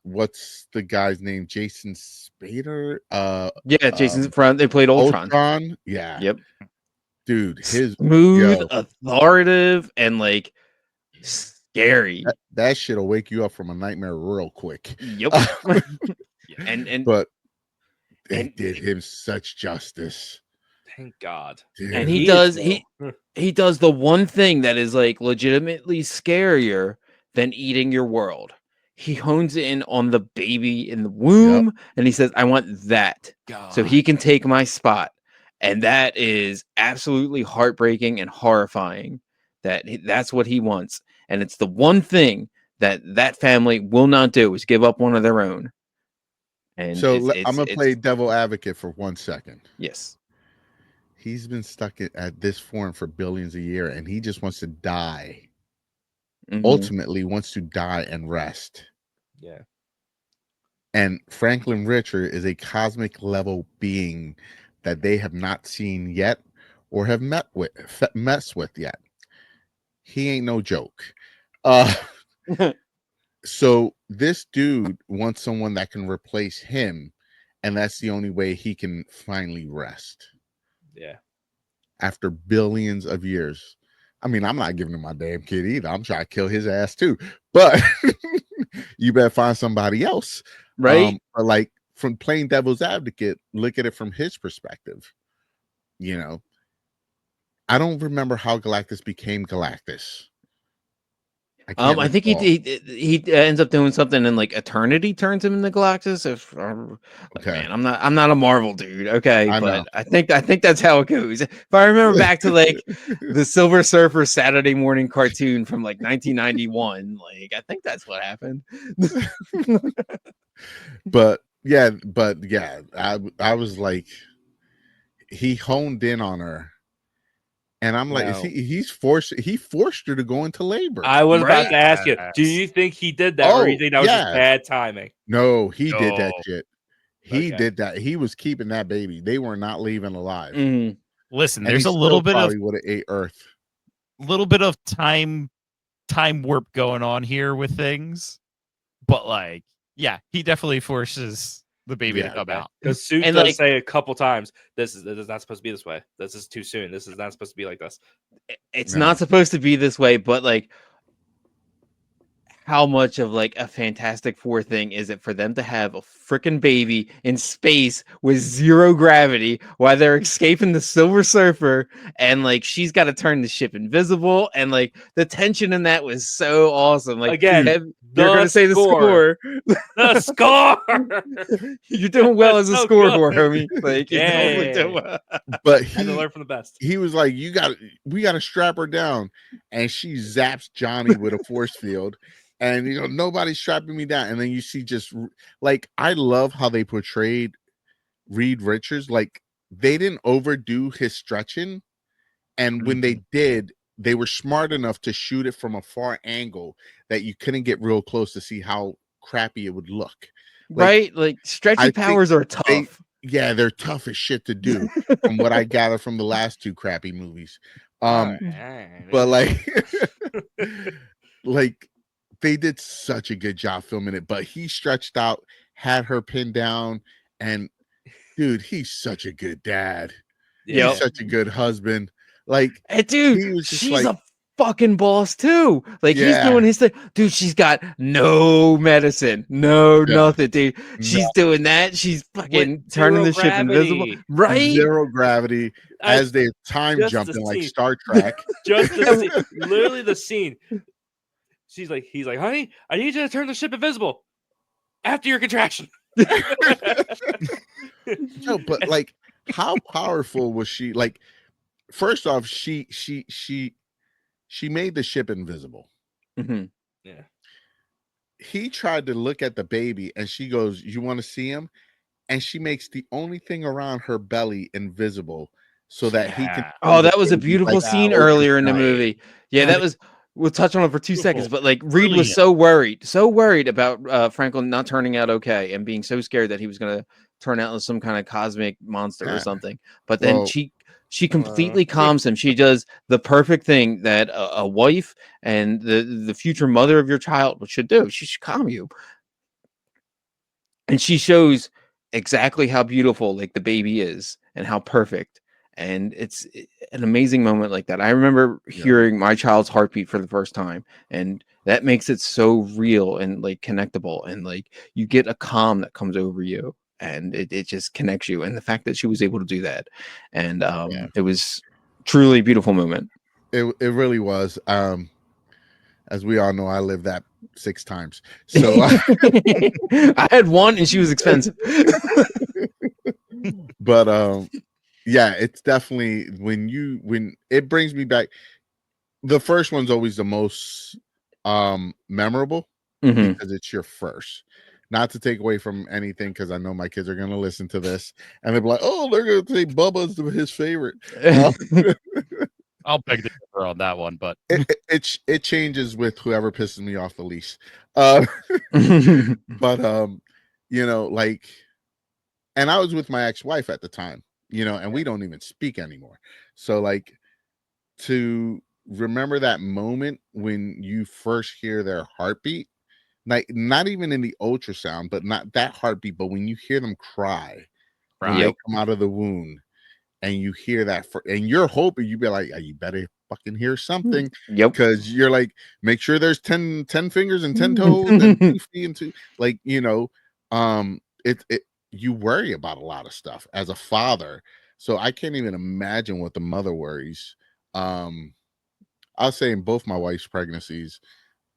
what's the guy's name? Jason Spader? Yeah, Jason's front. They played Ultron. Yeah. Yep. Dude, his Smooth, yo. authoritative, and like scary. that shit'll wake you up from a nightmare real quick. Yep. and But they and- did him such justice. Thank God. Dude. and he He does is he does the one thing that is like legitimately scarier than eating your world. He hones in on the baby in the womb and he says, I want that so he can take my spot. And that is absolutely heartbreaking and horrifying that's what he wants. And it's the one thing that family will not do is give up one of their own. And So it's- I'm gonna it's- play devil advocate for 1 second. Yes. He's been stuck at this form for billions a year, and he just wants to die. Mhm. Ultimately, wants to die and rest. Yeah. And Franklin Richard is a cosmic level being that they have not seen yet or have messed with yet. He ain't no joke. So this dude wants someone that can replace him, and that's the only way he can finally rest Yeah. after billions of years. I mean, I'm not giving him my damn kid either. I'm trying to kill his ass too. But you better find somebody else. Right? But like from playing devil's advocate, look at it from his perspective. I don't remember how Galactus became Galactus. I think he ends up doing something and like eternity turns him into Galactus. Okay. Man, I'm not a Marvel dude, okay, I but know. I think that's how it goes. If I remember back to like the Silver Surfer Saturday morning cartoon from like 1991, like I think that's what happened. but yeah, I was like, he honed in on her And I'm like, is No. he forced her to go into labor. I was about Right? to ask you, do Yes. you think he did that, or you Oh, think that was just yeah. bad timing? No, he did that No. shit. He Okay. did that. He was keeping that baby. They were not leaving alive. Mhm. Listen, And there's he a still little bit of probably would have ate Earth. time warp going on here with things, but like, yeah, he definitely forces the baby to Yeah. come out. Because Suit And, does like- say a couple times, this is not supposed to be this way. This is too soon. This is not supposed to be like this. It's No. not supposed to be this way, but like how much of like a Fantastic Four thing is it for them to have a freaking baby in space with zero gravity while they're escaping the Silver Surfer, and like she's got to turn the ship invisible, and like the tension in that was so awesome. Like, Again, Kev, you're gonna say the score. score. The score. You're doing well That's as a so score good. whore, homie. Like, you're totally Yay. doing well. But Had to learn from the best. he was like, we got to strap her down. And she zaps Johnny with a force field. And, nobody's strapping me down. And then you see just like, I love how they portrayed Reed Richards. Like, they didn't overdo his stretching. And when they did, they were smart enough to shoot it from a far angle that you couldn't get real close to see how crappy it would look. Right? Like stretchy I think powers are tough. Yeah, they're tough as shit to do from what I gather from the last two crappy movies. All right. But like they did such a good job filming it, but he stretched out, had her pinned down, and dude, he's such a good dad. Yeah. He's such a good husband. Like, Hey, dude, he was just she's like- a fucking boss too. Like he's Yeah. doing his thing. Dude, she's got no medicine, no Yeah. nothing, dude. She's doing that. She's fucking With turning zero the ship invisible. gravity. Right? Zero gravity as they're time just jumping the like scene. Star Trek. Just the scene, literally the scene. He's like, honey, I need you to turn the ship invisible after your contraction. No, but like, how powerful was she? Like, first off, she made the ship invisible. Mhm. Yeah. He tried to look at the baby, and she goes, "You want to see him?" And she makes the only thing around her belly invisible so that he can. Yeah. Oh, that was a baby, beautiful like, scene open earlier in the side. movie. Yeah, that was. We'll touch on it for 2 seconds, Beautiful. but like Reed was Brilliant. so worried about Franklin not turning out okay, and being so scared that he was gonna turn out as some kind of cosmic monster or Yeah. something. But then Well, she completely calms him. She does the perfect thing that a wife and the future mother of your child should do. She should calm you, and she shows exactly how beautiful like the baby is and how perfect. And it's an amazing moment like that. I remember hearing my child's heartbeat for the first time, and that makes it so real and like connectable, and like you get a calm that comes over you, and it just connects you. And the fact that she was able to do that, and it was truly a beautiful moment. it really was. As we all know, I lived that 6 times. So I had one and she was expensive. but yeah, it's definitely when it brings me back. The first one's always the most memorable Mhm. because it's your first. Not to take away from anything, because I know my kids are going to listen to this and they'll be like, "Oh, they're going to say Bubba's his favorite." I'll beg the differ on that one, but It changes with whoever pisses me off the least. But like, and I was with my ex-wife at the time, and we don't even speak anymore. So like, to remember that moment when you first hear their heartbeat, like not even in the ultrasound, but not that heartbeat, but when you hear them cry when they come out of the wound, and you hear that, and you're hoping you be like, you better fucking hear something, because you're like, make sure there's 10 fingers and 10 toes and 2 feet and 2, like, it you worry about a lot of stuff as a father. So I can't even imagine what the mother worries. I'll say in both my wife's pregnancies,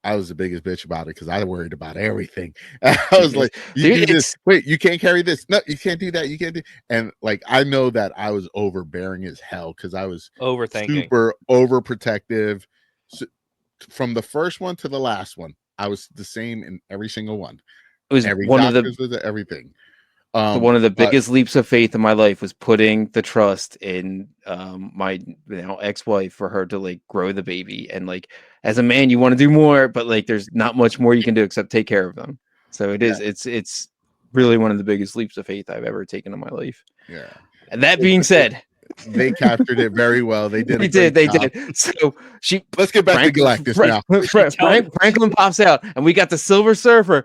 I was the biggest bitch about it because I worried about everything. I was like, you do this, wait, you can't carry this, no, you can't do that, you can't do, and like, I know that I was overbearing as hell because I was overthinking, super overprotective. So, from the first one to the last one, I was the same in every single one. It was every one of the doctor's visit, everything. One of the but- biggest leaps of faith in my life was putting the trust in my ex-wife for her to like grow the baby. And like as a man, you want to do more, but like there's not much more you can do except take care of them. So it's really one of the biggest leaps of faith I've ever taken in my life. Yeah. And that being said, They captured it very well. They did. They did. So Let's get back to Galactus now. Franklin pops out, and we got the Silver Surfer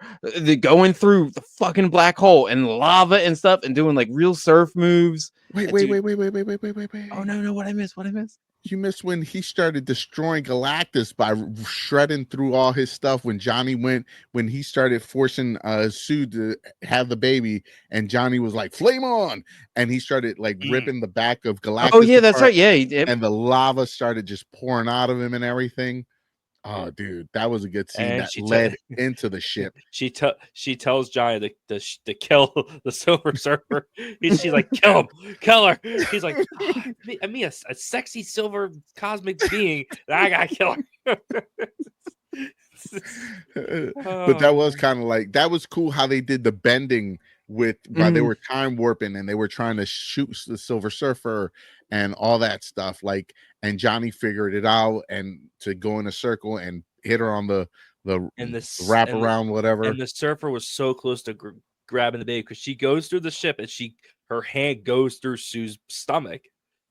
going through the fucking black hole and lava and stuff, and doing like real surf moves. Wait. Oh no! What I missed? You missed when he started destroying Galactus by shredding through all his stuff. When he started forcing Sue to have the baby, and Johnny was like, "Flame on!" and he started like ripping the back of Galactus. Oh yeah, that's right. Yeah, he did. And the lava started just pouring out of him and everything. Oh, dude, that was a good scene And that led into the ship. She tells Johnny to kill the Silver Surfer. She's like, kill her. He's like, I mean, a sexy silver cosmic being. I gotta kill her. But that was kind of like, that was cool how they did the bending with while they were time warping and they were trying to shoot the Silver Surfer and all that stuff. Like, and Johnny figured it out and to go in a circle and hit her on the wrap around, whatever. And the surfer was so close to grabbing the baby because she goes through the ship and her hand goes through Sue's stomach,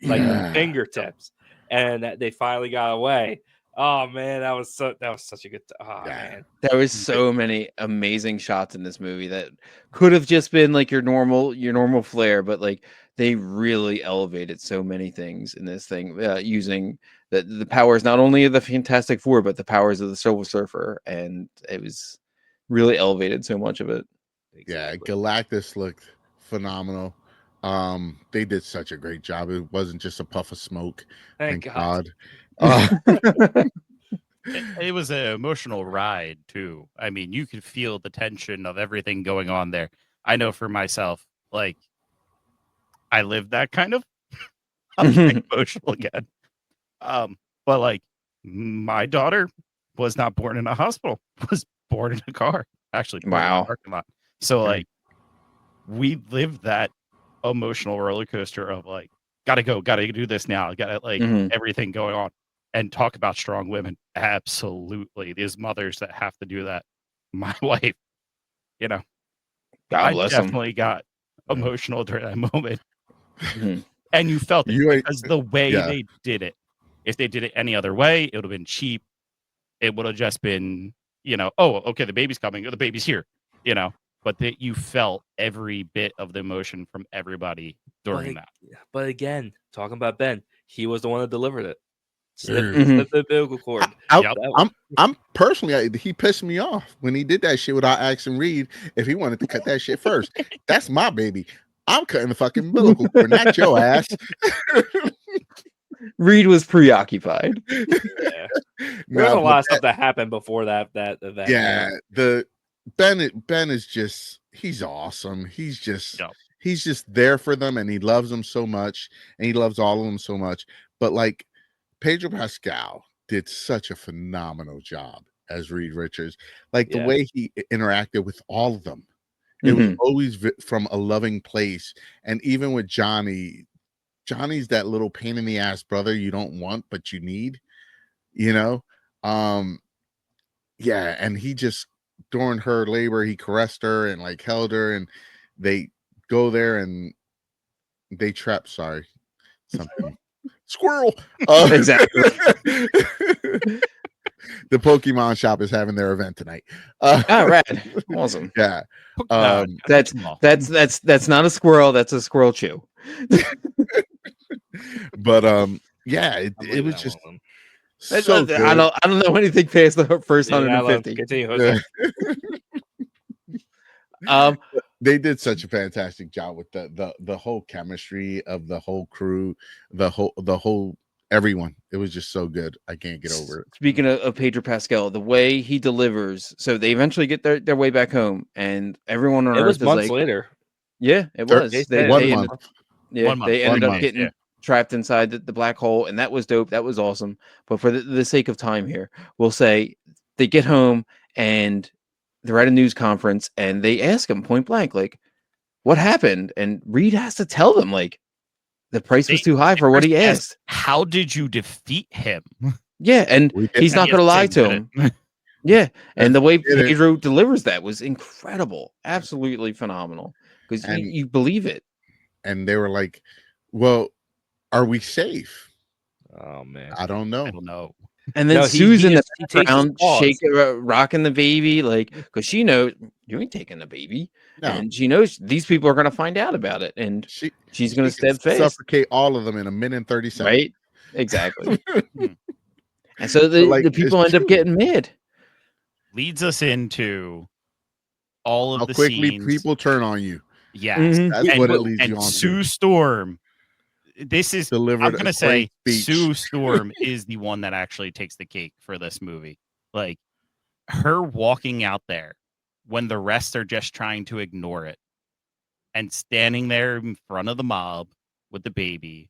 like fingertips, and they finally got away. Oh man, that was such a good. Man, there was so many amazing shots in this movie that could have just been like your normal flair, but like they really elevated so many things in this thing using the powers not only of the Fantastic Four but the powers of the Silver Surfer, and it was really elevated so much of it. Yeah, Galactus looked phenomenal. They did such a great job. It wasn't just a puff of smoke. Thank God. It was an emotional ride too. I mean, you could feel the tension of everything going on there. I know for myself, like I lived that kind of. I'm getting emotional again. But like my daughter was not born in a hospital, was born in a car. Actually, wow. In a parking lot. So like we lived that emotional roller coaster of like, gotta do this now, gotta like everything going on. And talk about strong women. Absolutely. There's mothers that have to do that. My wife, God bless I definitely got emotional during that moment. And you felt it because the way they did it. If they did it any other way, it would have been cheap. It would have just been, oh, okay, the baby's coming, or the baby's here, But that you felt every bit of the emotion from everybody during that. But again, talking about Ben, he was the one that delivered it. The umbilical cord. I'm personally, he pissed me off when he did that shit without asking Reed if he wanted to cut that shit first. That's my baby. I'm cutting the fucking umbilical cord, not your ass. Reed was preoccupied. Yeah. There's a lot of stuff that happened before that event. Yeah, the Ben is just, he's awesome. He's just there for them, and he loves them so much, and he loves all of them so much. But like Pedro Pascal did such a phenomenal job as Reed Richards. Like the way he interacted with all of them, it was always from a loving place. And even with Johnny's that little pain in the ass brother you don't want but you need, and he just, during her labor, he caressed her and like held her, and they go there and they trap something squirrel. Exactly. The Pokemon shop is having their event tonight. Rad. Awesome. Yeah. That's not a squirrel, that's a squirrel chew. But it was just so good. I don't know anything past the first 150. Continue. They did such a fantastic job with the whole chemistry of the whole crew, the whole everyone. It was just so good. I can't get over it. Speaking of Pedro Pascal, the way he delivers, so they eventually get their way back home, and everyone on Earth was is months like, later. Yeah, it was. They 1 month. They ended up getting trapped inside the black hole, and that was dope. That was awesome. But for the sake of time here, we'll say they get home and they're at a news conference, and they ask him point blank, like, what happened? And Reed has to tell them, like, the price was too high for what he asked. How did you defeat him? Yeah, and he's not going to lie to him. Yeah, and the way Pedro delivers that was incredible, absolutely phenomenal, because you believe it. And they were like, "Well, are we safe?" Oh man, I don't know. And then Susan in the background shaking, rocking the baby, like, because she knows you ain't taking the baby, and she knows these people are going to find out about it, and she's going to steadfast suffocate all of them in a minute and 30 seconds. Right? Exactly. And so the people end up getting mad. Leads us into all of how the quickly scenes. people turn on you. Yes, that's what it leads you on. Sue Storm. This is delivered. I'm gonna say Sue Storm is the one that actually takes the cake for this movie. Like her walking out there when the rest are just trying to ignore it, and standing there in front of the mob with the baby,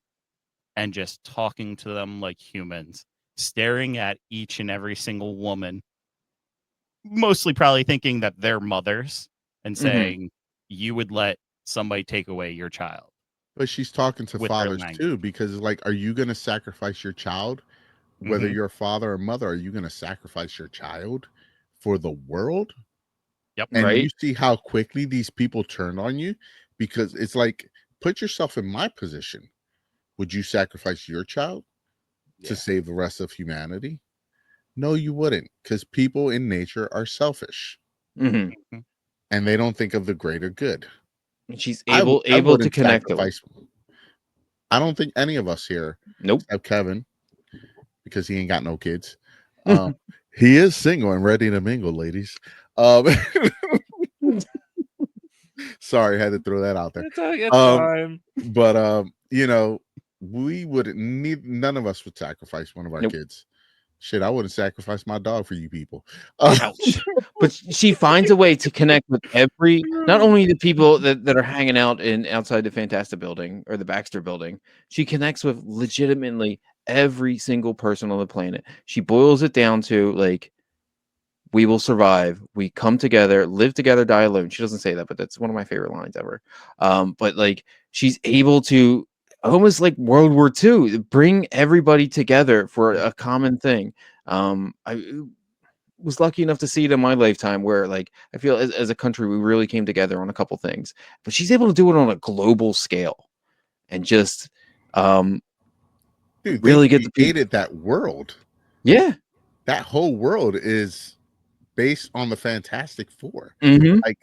and just talking to them like humans, staring at each and every single woman. Mostly probably thinking that they're mothers and saying, you would let somebody take away your child. But she's talking to fathers too, because it's like, are you going to sacrifice your child? Whether you're a father or mother, are you going to sacrifice your child for the world? Yep. And you see how quickly these people turn on you, because it's like, put yourself in my position. Would you sacrifice your child to save the rest of humanity? No, you wouldn't, because people in nature are selfish, and they don't think of the greater good. And she's able to connect to it. I don't think any of us here, except Kevin, because he ain't got no kids. He is single and ready to mingle, ladies. Sorry, I had to throw that out there. It's fine. But you know, we wouldn't need. None of us would sacrifice one of our kids. Shit, I wouldn't sacrifice my dog for you people. Ouch. But she finds a way to connect with not only the people that are hanging out outside the Fantastic Building or the Baxter Building, she connects with legitimately every single person on the planet. She boils it down to, like, we will survive. We come together, live together, die alone. She doesn't say that, but that's one of my favorite lines ever. But like, she's able to, almost like World War II, bring everybody together for a common thing. I was lucky enough to see it in my lifetime, where, like, I feel as a country we really came together on a couple things. But she's able to do it on a global scale, and just dude, really they get created that world. Yeah, that whole world is based on the Fantastic Four. Like,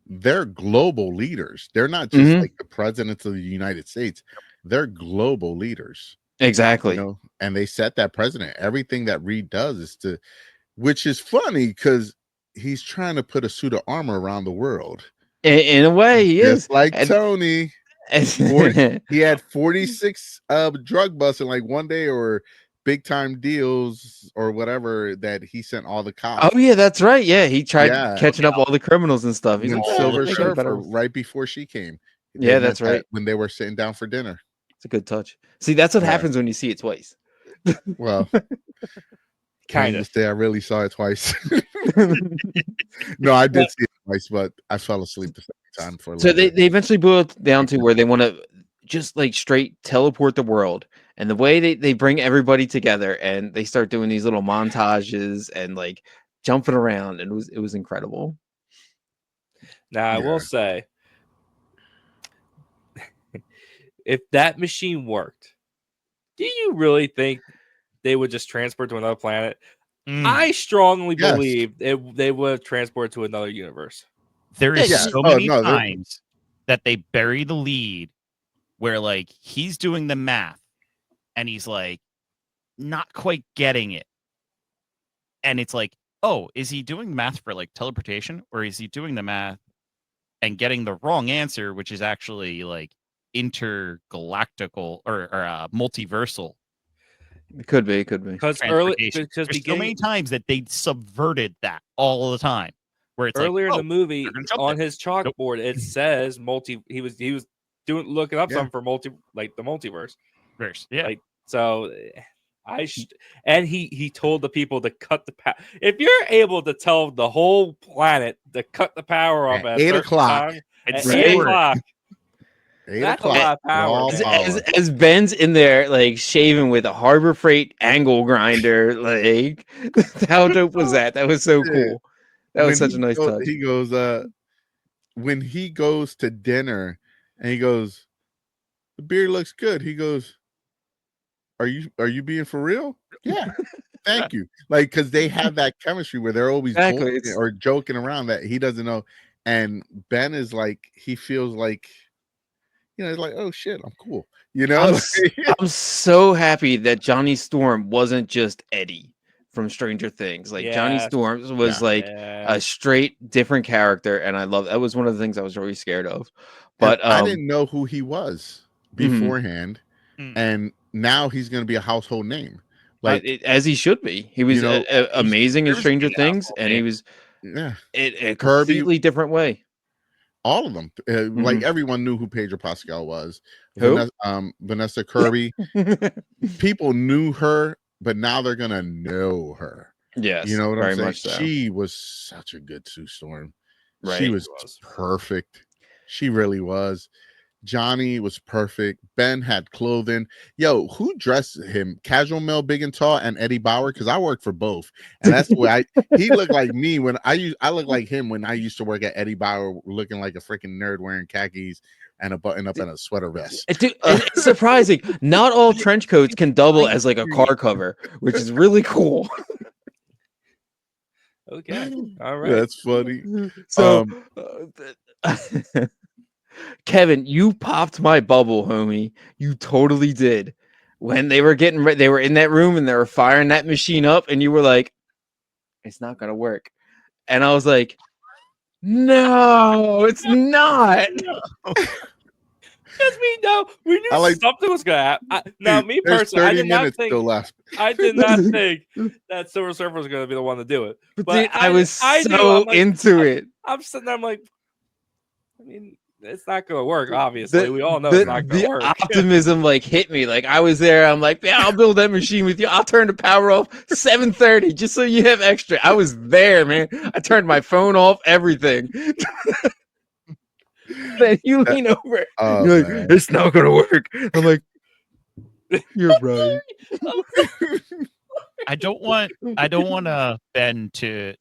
they're global leaders. They're not just like the presidents of the United States. They're global leaders. Exactly. You know, and they set that president. Everything that Reed does is to, which is funny because he's trying to put a suit of armor around the world. In a way, he is. Like Tony. He had 46 drug busts in like one day, or big time deals or whatever, that he sent all the cops. Oh yeah, that's right. Yeah, he tried catching up all the criminals and stuff. He's like, Silver Surfer right before she came. Yeah, that's right. When they were sitting down for dinner. It's a good touch. See, that's what happens when you see it twice. Well, kind of say I really saw it twice. No, I did see it twice, but I fell asleep the second time for a so little they eventually boil it down to where they want to just like straight teleport the world. And the way they bring everybody together, and they start doing these little montages and like jumping around, and it was incredible. Now I will say, if that machine worked, do you really think they would just transport to another planet? I strongly believe they would transport to another universe. There is so many times that they bury the lead where, like, he's doing the math and he's like not quite getting it. And it's like, oh, is he doing math for like teleportation, or is he doing the math and getting the wrong answer, which is actually like intergalactical or multiversal? It could be. Because there's so many times that they subverted that all the time. Where it's earlier like, in the movie, on his chalkboard, it says multi. He was looking up something for the multiverse. Yeah. Like, so and he told the people to cut the power. If you're able to tell the whole planet to cut the power off at 8 o'clock, At Right. 8 o'clock. 8 That's a o'clock. lot of power, all man. power. As Ben's in there, like shaving with a Harbor Freight angle grinder, like how dope was that? That was so Dude, cool. That was when such a nice touch. he goes, when he goes to dinner and he goes, the beer looks good. He goes, are you being for real? Yeah. Thank you. Like, because they have that chemistry where they're always Exactly. bullshitting It's- or joking around that he doesn't know. And Ben is like, he feels like, he's like, oh shit, I'm cool. I'm so happy that Johnny Storm wasn't just Eddie from Stranger Things. Like Johnny Yes. Storm was like Yeah. a straight different character, and I love that was one of the things I was really scared of. And But I didn't know who he was Mhm. beforehand, and now he's going to be a household name. Like, as he should be. He was amazing in deserves to Stranger be a Things, household and name. he was yeah, in a Kirby- completely different way. all of them. Like everyone knew who Pedro Pascal was. Who? Vanessa Kirby. People knew her, but now they're gonna know her. Yes, You know what very I'm saying? much so. She was such a good Sue Storm. Right. She was perfect. She really was. Johnny was perfect. Ben had clothing. Yo, who dressed him? Casual Mel, Big and Tall, and Eddie Bauer. Because I worked for both, and that's the way he looked like me when I looked like him when I used to work at Eddie Bauer, looking like a freaking nerd wearing khakis and a button up and a sweater vest. Dude, it's surprising. Not all trench coats can double as like a car cover, which is really cool. Okay. All right. That's funny. So, Kevin, you popped my bubble, homie. You totally did. When they were getting ready, they were in that room and they were firing that machine up, and you were like, "It's not gonna work." And I was like, "No, it's not." Because we knew something was gonna happen. Now, me There's personally, I 30 did not minutes think still left. I did not think that Silver Surfer was gonna be the one to do it. But dude, I was I knew, so I'm like, into it. I'm sitting there, I'm like, I mean, it's not gonna work. Obviously, we all know it's not gonna the work. optimism like hit me. Like I was there. I'm like, yeah, I'll build that machine with you. I'll turn the power off 7:30 just so you have extra. I was there, man. I turned my phone off, everything. Then you lean over. Oh, You're like, man. it's not gonna work. I'm like, you're right. I don't want Ben to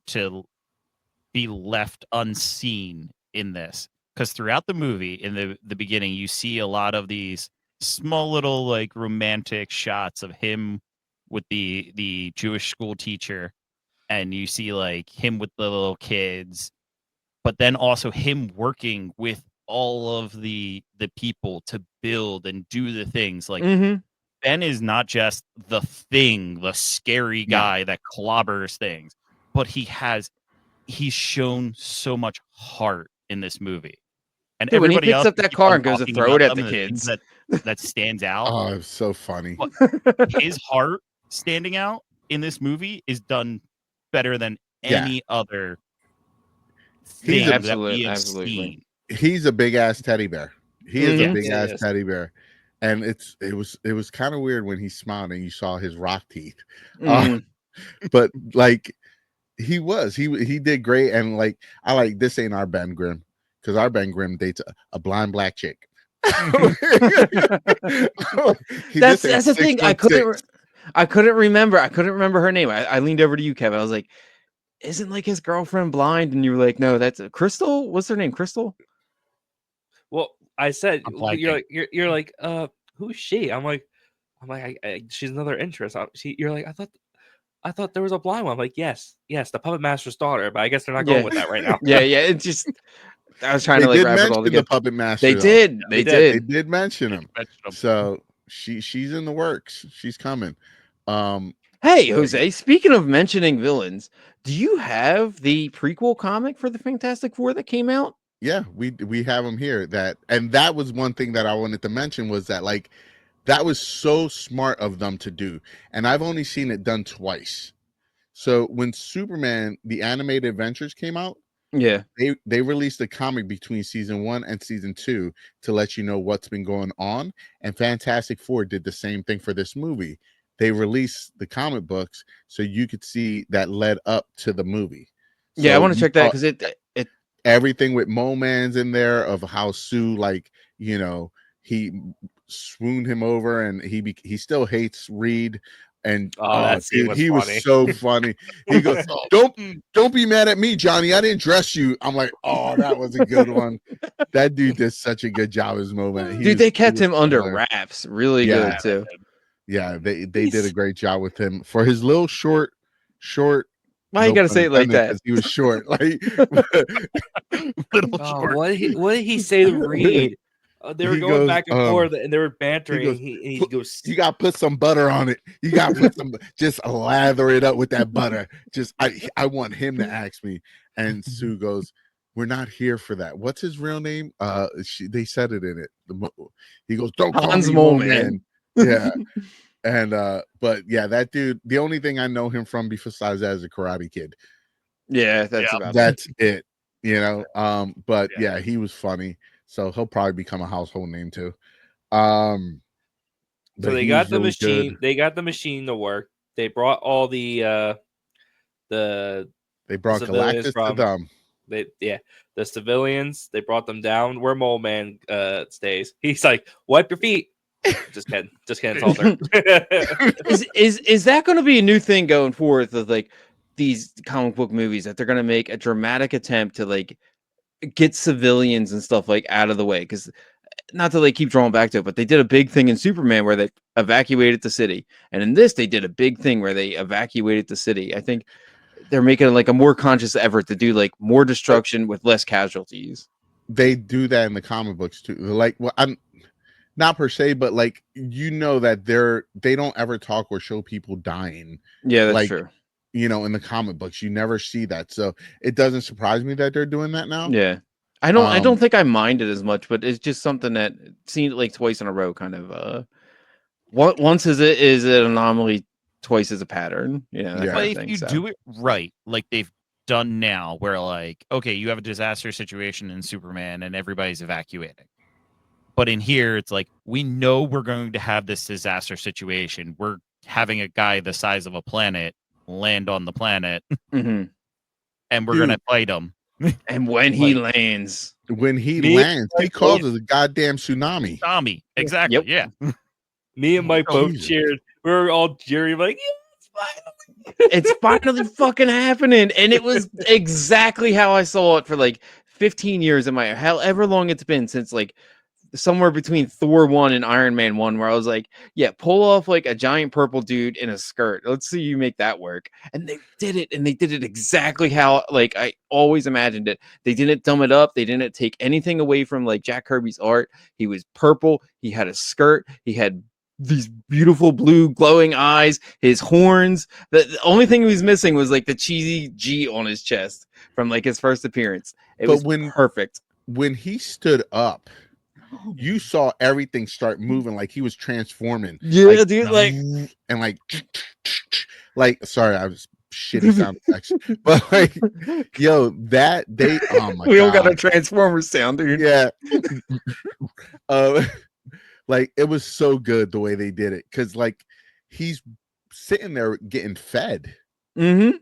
be left unseen in this, because throughout the movie, in the beginning, you see a lot of these small little like romantic shots of him with the Jewish school teacher, and you see like him with the little kids, but then also him working with all of the people to build and do the things. Like Ben is not just the thing, the scary guy that clobbers things, but he's shown so much heart in this movie. And Dude, when he everybody picks else up that keeps car on and goes to talking throw it about at the them and things kids. that stands out. Oh, it's so funny. But his heart standing out in this movie is done better than any other thing that we have seen. He's a big ass teddy bear. He is a big ass Yes. teddy bear. And it was kind of weird when he smiled and you saw his rock teeth. But like he did great. And like I like, this ain't our Ben Grimm, because our Ben Grimm dates a blind black chick. That's the thing. I couldn't remember her name. I leaned over to you, Kevin. I was like, isn't like his girlfriend blind? And you were like, no, that's Crystal. What's her name? Crystal? Well, I said blanking. you're like, who's she? I'm like, she's another interest. You're like, I thought there was a blind one. I'm like, yes, the puppet master's daughter, but I guess they're not going with that right now. Yeah. It's just I was trying They to like did wrap it all mention together. the puppet master. They though. did. They They did. did mention him. So she's in the works. She's coming. Hey, Jose, speaking of mentioning villains, do you have the prequel comic for the Fantastic Four that came out? Yeah, we have them here. That was one thing that I wanted to mention, was that like that was so smart of them to do. And I've only seen it done twice. So when Superman, the animated adventures came out, Yeah. they released a comic between season 1 and season 2 to let you know what's been going on. And Fantastic Four did the same thing for this movie. They released the comic books so you could see that led up to the movie. Yeah, I So want to check that because everything with Momans in there of how Sue, like, you know, he swooned him over, and he still hates Reed. And that scene dude, was he funny. was so funny. He goes, don't be mad at me, Johnny. I didn't dress you. I'm like, oh, that was a good one. That dude did such a good job as moment. Dude, they kept him under wraps really Yeah. good too. Yeah, they did a great job with him for his little short. Why you gotta say it like that? Because he was short. Like Little Oh, short. what did he say to Reed? They were He going goes, back and forth, and they were bantering. goes, He goes, you got to put some butter on it. You got to put some, just lather it up with that butter. Just I want him to ask me. And Sue goes, we're not here for that. What's his real name? They said it in it. He goes, don't call Hans me Mole Man. Yeah. And but yeah, that dude, the only thing I know him from besides that is a Karate Kid. Yeah, that's about That's it. You know, but Yeah. yeah, he was funny. So he'll probably become a household name too. So so they got the machine. They got the machine to work. They brought all the They brought civilians Galactus from- to them. the civilians. They brought them down where Mole Man stays. He's like, wipe your feet. Just kidding. It's all there. Is that going to be a new thing going forth of like these comic book movies, that they're going to make a dramatic attempt to like get civilians and stuff like out of the way? Because not to like keep drawing back to it, but they did a big thing in Superman where they evacuated the city, and in this they did a big thing where they evacuated the city. I think they're making like a more conscious effort to do like more destruction with less casualties. They do that in the comic books too. Like, well, I'm not per se, but like, you know, that they don't ever talk or show people dying. Yeah, that's like, true. You know, in the comic books, you never see that. So it doesn't surprise me that they're doing that now. Yeah. I don't think I mind it as much, but it's just something that seen it like twice in a row, kind of once is an anomaly, twice is a pattern. Yeah. Yeah. But if you do it right, like they've done now, where like, okay, you have a disaster situation in Superman and everybody's evacuating. But in here, it's like, we know we're going to have this disaster situation. We're having a guy the size of a planet land on the planet, Mhm. and we're going to fight him. And when he lands, lands, he causes a goddamn tsunami. Tommy, exactly. Yep. Yeah. Me and Mike both Jesus. cheered. We were all cheering, like, it's finally fucking happening. And it was exactly how I saw it for like 15 years in my, however long it's been since like somewhere between Thor 1 and Iron Man 1, where I was like, yeah, pull off like a giant purple dude in a skirt. Let's see you make that work. And they did it, and they did it exactly how like I always imagined it. They didn't dumb it up. They didn't take anything away from like Jack Kirby's art. He was purple. He had a skirt. He had these beautiful blue glowing eyes, his horns. The only thing he was missing was like the cheesy G on his chest from like his first appearance. It was perfect. When he stood up, you saw everything start moving, like he was transforming. Yeah, like, dude, like, and like sorry, I was shitty sound effects, but like, yo, that they, oh my we all God. got a Transformers sound, dude. Yeah. Like, it was so good the way they did it, because like he's sitting there getting fed. Mm-hmm.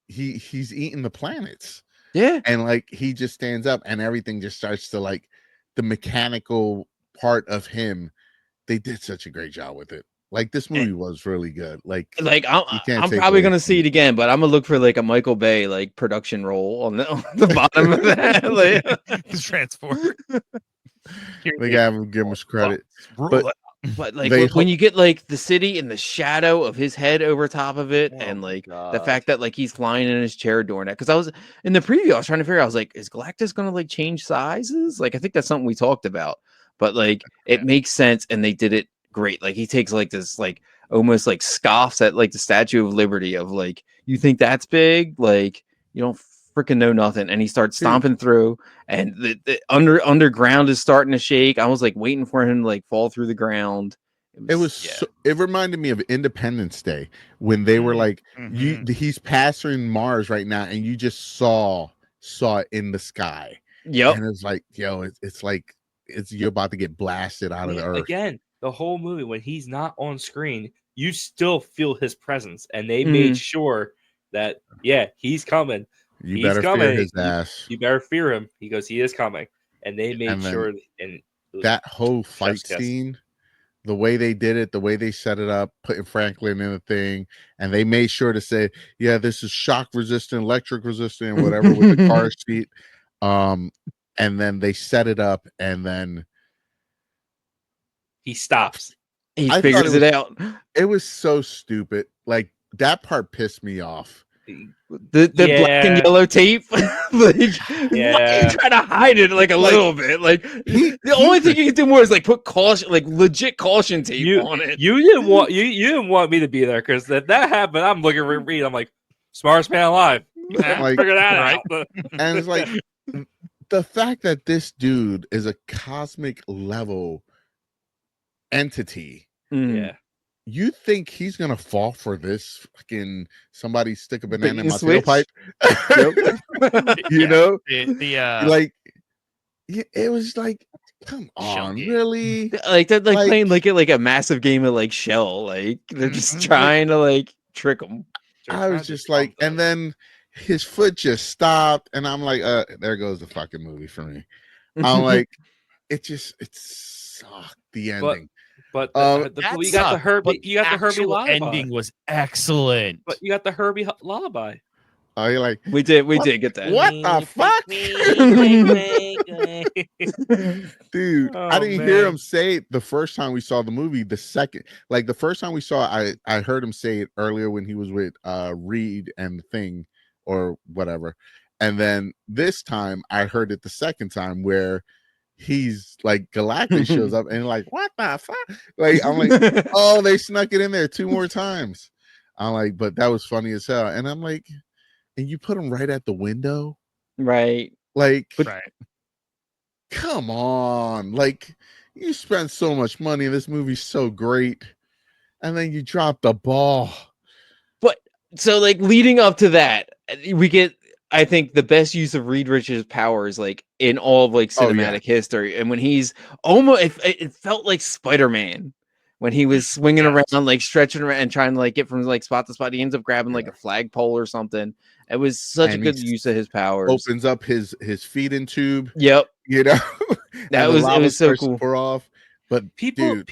He's eating the planets. Yeah. And like he just stands up and everything just starts to, like, the mechanical part of him. They did such a great job with it. Like, this movie was really good. Like I'm probably gonna see it again, but I'm gonna look for like a Michael Bay like production role on the bottom of that. Like, Transformer. They gotta give him credit. But like when you get like the city and the shadow of his head over top of it, and like the fact that like he's flying in his chair during that, because I was in the preview, I was trying to figure out, I was like, is Galactus gonna like change sizes? Like, I think that's something we talked about, but like it makes sense, and they did it great. Like, he takes like this like almost like scoffs at like the Statue of Liberty of like, you think that's big? Like, you don't freaking know nothing. And he starts stomping through, and the underground is starting to shake. I was like waiting for him to like fall through the ground. It reminded me of Independence Day when they were like, he's passing Mars right now, and you just saw it in the sky. Yep. And it's like, yo, it's like you're about to get blasted out of the earth. Again, the whole movie, when he's not on screen, you still feel his presence, and they made sure that he's coming. You He's better fear coming. his ass. You better fear him. He goes, he is coming. And they made And then sure. And it was that whole fight chef's kiss. scene, the way they did it, the way they set it up, putting Franklin in the thing, and they made sure to say, yeah, this is shock resistant, electric resistant, whatever, with the car seat. And then they set it up, and then He stops. He I thought figures it out. it was so stupid. Like, that part pissed me off. The black and yellow tape. Like, why are you trying to hide it like a little bit? Like the only thing you can do more is like put caution, like legit caution tape on it. You didn't want me to be there, because if that happened, I'm looking at Reed. I'm like, smartest man alive. Like, Figure that out. And it's like the fact that this dude is a cosmic level entity. Yeah. You think he's gonna fall for this fucking somebody stick a banana in my Switch? tailpipe? You know, like it was like, come on, really? Like they're like playing like a massive game of like Shell. Like they're just trying to like trick him. I was just like, and then his foot just stopped, and I'm like, there goes the fucking movie for me. I'm like, it sucked, the ending. But you got the Herbie. You got the Herbie actual lullaby. ending was excellent. But you got the Herbie lullaby. Oh, you're like, we did get that. What the fuck? Dude, I didn't hear him say it the first time we saw the movie. The first time we saw it, I heard him say it earlier when he was with Reed and Thing or whatever. And then this time I heard it the second time where he's like, Galactus shows up and like, what the fuck? Like, I'm like, oh, they snuck it in there 2 more times. I'm like, but that was funny as hell. And I'm like, and you put him right at the window, right? Like, Right. Come on, like, you spent so much money. This movie's so great, and then you drop the ball. But so, like, leading up to that, we get, I think, the best use of Reed Richards' powers, like in all of like cinematic history. And when he's almost, it felt like Spider-Man when he was swinging around, like stretching around and trying to like get from like spot to spot. He ends up grabbing like a flagpole or something. It was such a good use of his powers. Opens up his feeding tube. Yep. You know, it was so cool. Pour off. But people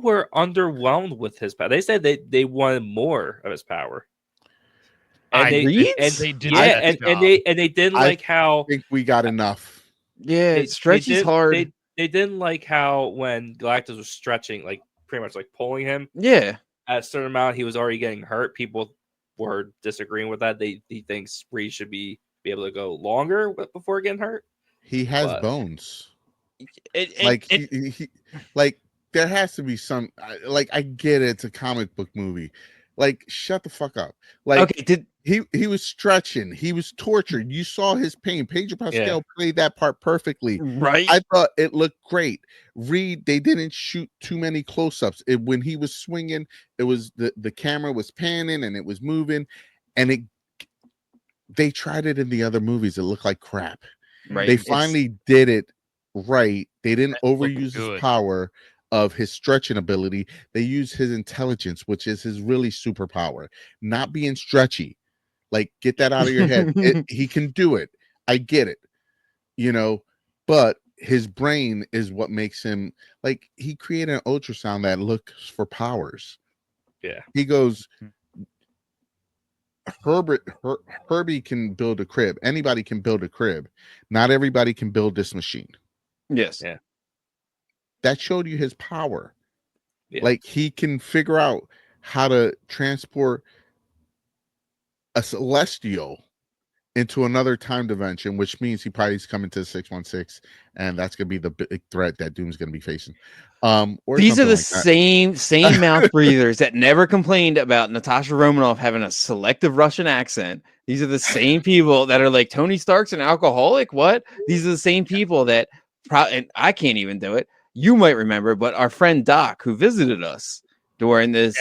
were underwhelmed with his power. They said they wanted more of his power. And they didn't like how. I think we got enough. Yeah, stretchy's hard. They didn't like how when Galactus was stretching, like pretty much like pulling him. Yeah, at a certain amount, he was already getting hurt. People were disagreeing with that. He thinks Reed should be able to go longer before getting hurt. He has bones. Like there has to be some. Like, I get it. It's a comic book movie. Like, shut the fuck up. Like, okay, he was stretching. He was tortured. You saw his pain. Pedro Pascal played that part perfectly. Right. I thought it looked great. Reed, they didn't shoot too many close-ups. When he was swinging, it was the camera was panning and it was moving, and they tried it in the other movies. It looked like crap. Right. They finally did it right. They didn't overuse his power of his stretching ability. They used his intelligence, which is his really superpower, not being stretchy. Like, get that out of your head. He can do it. I get it, but his brain is what makes him, like, he created an ultrasound that looks for powers. Yeah. He goes, Herbie can build a crib. Anybody can build a crib. Not everybody can build this machine. Yes. Yeah. That showed you his power. Yeah. Like, he can figure out how to transport a celestial into another time dimension, which means he probably is coming to the 616, and that's gonna be the big threat that Doom's gonna be facing. These are the same mouth breathers that never complained about Natasha Romanoff having a selective Russian accent. These are the same people that are like, Tony Stark's an alcoholic. What? These are the same people that and I can't even do it. You might remember, but our friend Doc, who visited us during this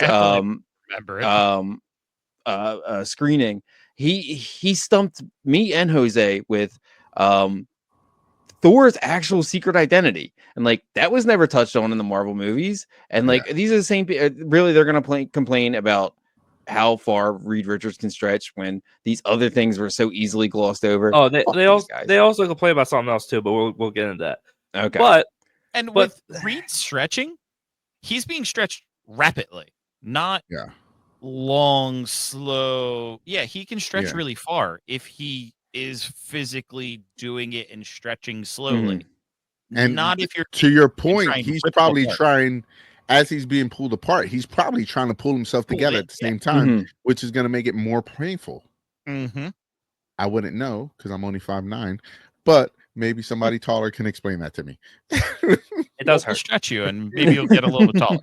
screening, he stumped me and Jose with Thor's actual secret identity, and like that was never touched on in the Marvel movies. And like these are the same. Really, they're gonna complain about how far Reed Richards can stretch when these other things were so easily glossed over. Oh, Fuck they these also guys. they also complain about something else too, but we'll get into that. Okay. But with Reed stretching, he's being stretched rapidly, not Yeah. long, slow. Yeah, he can stretch Yeah. really far if he is physically doing it and stretching slowly. And Not if you're to your trying point, to he's rip probably apart. trying, as he's being pulled apart, he's probably trying to pull himself Pull together it, at the yeah. same time, which is going to make it more painful. Mm-hmm. I wouldn't know because I'm only 5'9", but maybe somebody taller can explain that to me. it does We'll hurt. stretch you, and maybe you'll get a little bit taller.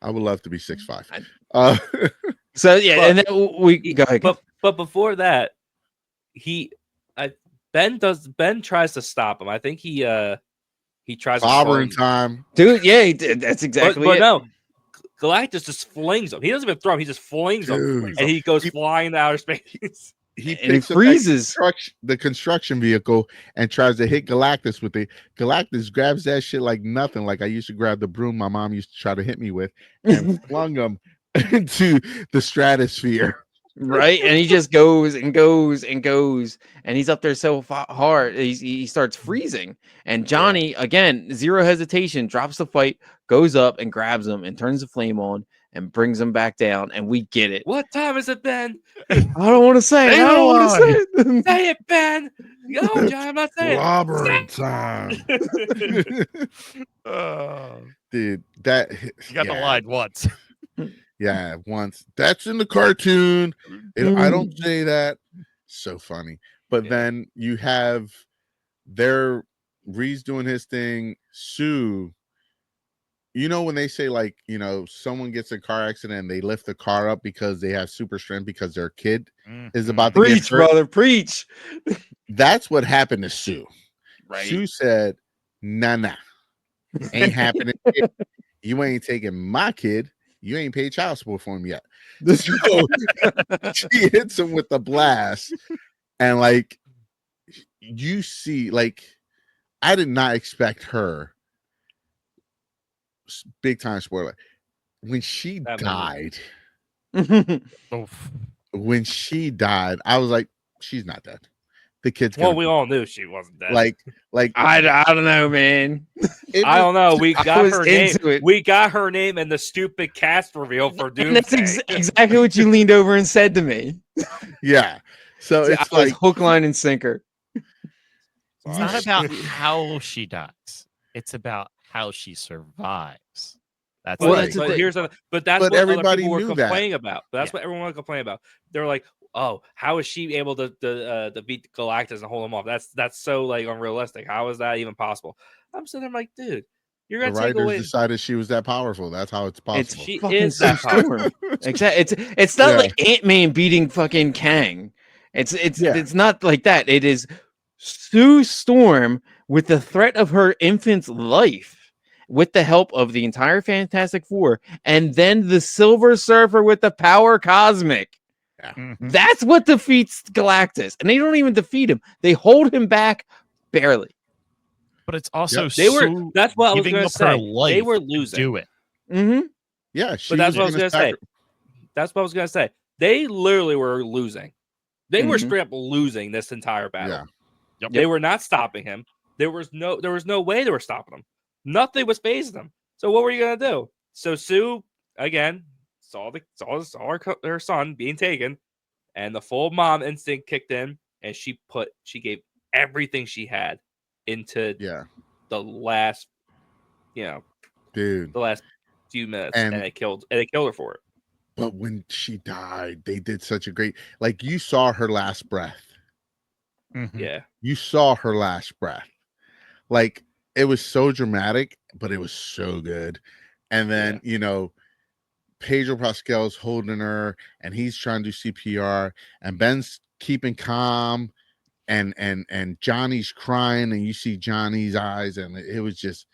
I would love to be 6'5". So yeah, But and then we go ahead. But before that, Ben tries to stop him. I think he tries to slow Clobberin him. time. Dude, yeah, he did. That's exactly But it. no, Galactus just flings him. He doesn't even throw him. He just flings him, Dude. and he goes flying into outer space. He And he picks up freezes. the construction vehicle and tries to hit Galactus with it. Galactus grabs that shit like nothing. Like I used to grab the broom my mom used to try to hit me with and flung him into the stratosphere. Right, and he just goes and goes and goes, and he's up there so hard he starts freezing. And Johnny again, zero hesitation, drops the fight, goes up and grabs him and turns the flame on and brings him back down, and we get it. What time is it, Ben? I don't want to say it. I don't want to say it. Say it, Ben. No, John, I'm not saying Clobberin time. it. Dude, that You got the line once. Yeah, once. That's in the cartoon. I don't say that. So funny. But then you have Reed's doing his thing. Sue, you know, when they say like, you know, someone gets in a car accident and they lift the car up because they have super strength because their kid is about to get Preach, hurt. brother, preach. That's what happened to Sue. Right. Sue said, nah. Ain't happening. You ain't taking my kid. You ain't paid child support for him yet. So she hits him with the blast. And like, you see, like, I did not expect her. Big time spoiler. When she died, when she died, I was like, she's not dead. The kid's Well, we all knew she wasn't dead. like I don't know, man. I don't know. We got was her name. into it. We got her name and the stupid cast reveal for And Doomsday. that's exactly what you leaned over and said to me. yeah. So See, it's I was like hook, line, and sinker. It's not about how she dies. It's about how she survives. That's But, Well, the that's the but thing. here's the, but that's But what other everybody people were knew that. complaining about. That's what everyone was complaining about. They're like, "Oh, how is she able to beat Galactus and hold him off? That's so like unrealistic. How is that even possible?" I'm sitting there like, dude, you're the gonna take writers away. decided she was that powerful. That's how it's It's possible. She fucking is that Sue powerful. Storm. Exactly. It's not Yeah. like Ant-Man beating fucking Kang. It's not like that. It is Sue Storm with the threat of her infant's life, with the help of the entire Fantastic Four, and then the Silver Surfer with the power cosmic. Mhm. That's what defeats Galactus. And they don't even defeat him. They hold him back barely. But it's also They were. Sue That's what I was giving gonna up her say. life They were to losing. do it. Mm-hmm. Yeah, But that's what I was gonna gonna say. That's what I was gonna say. They literally were losing. They were Mhm. straight up losing this entire battle. Yeah. Yep. They were not stopping him. There was no way they were stopping him. Nothing was phasing them. So what were you gonna do? So Sue again saw her son being taken, and the full mom instinct kicked in, and she gave everything she had into the last, dude. the last few minutes, And it killed her for it. But when she died, they did such a great, like, you saw her last breath. Mhm. Yeah. You saw her last breath. Like, it was so dramatic, but it was so good. And then, Pedro Pascal's holding her and he's trying to do CPR and Ben's keeping calm and Johnny's crying and you see Johnny's eyes and it was just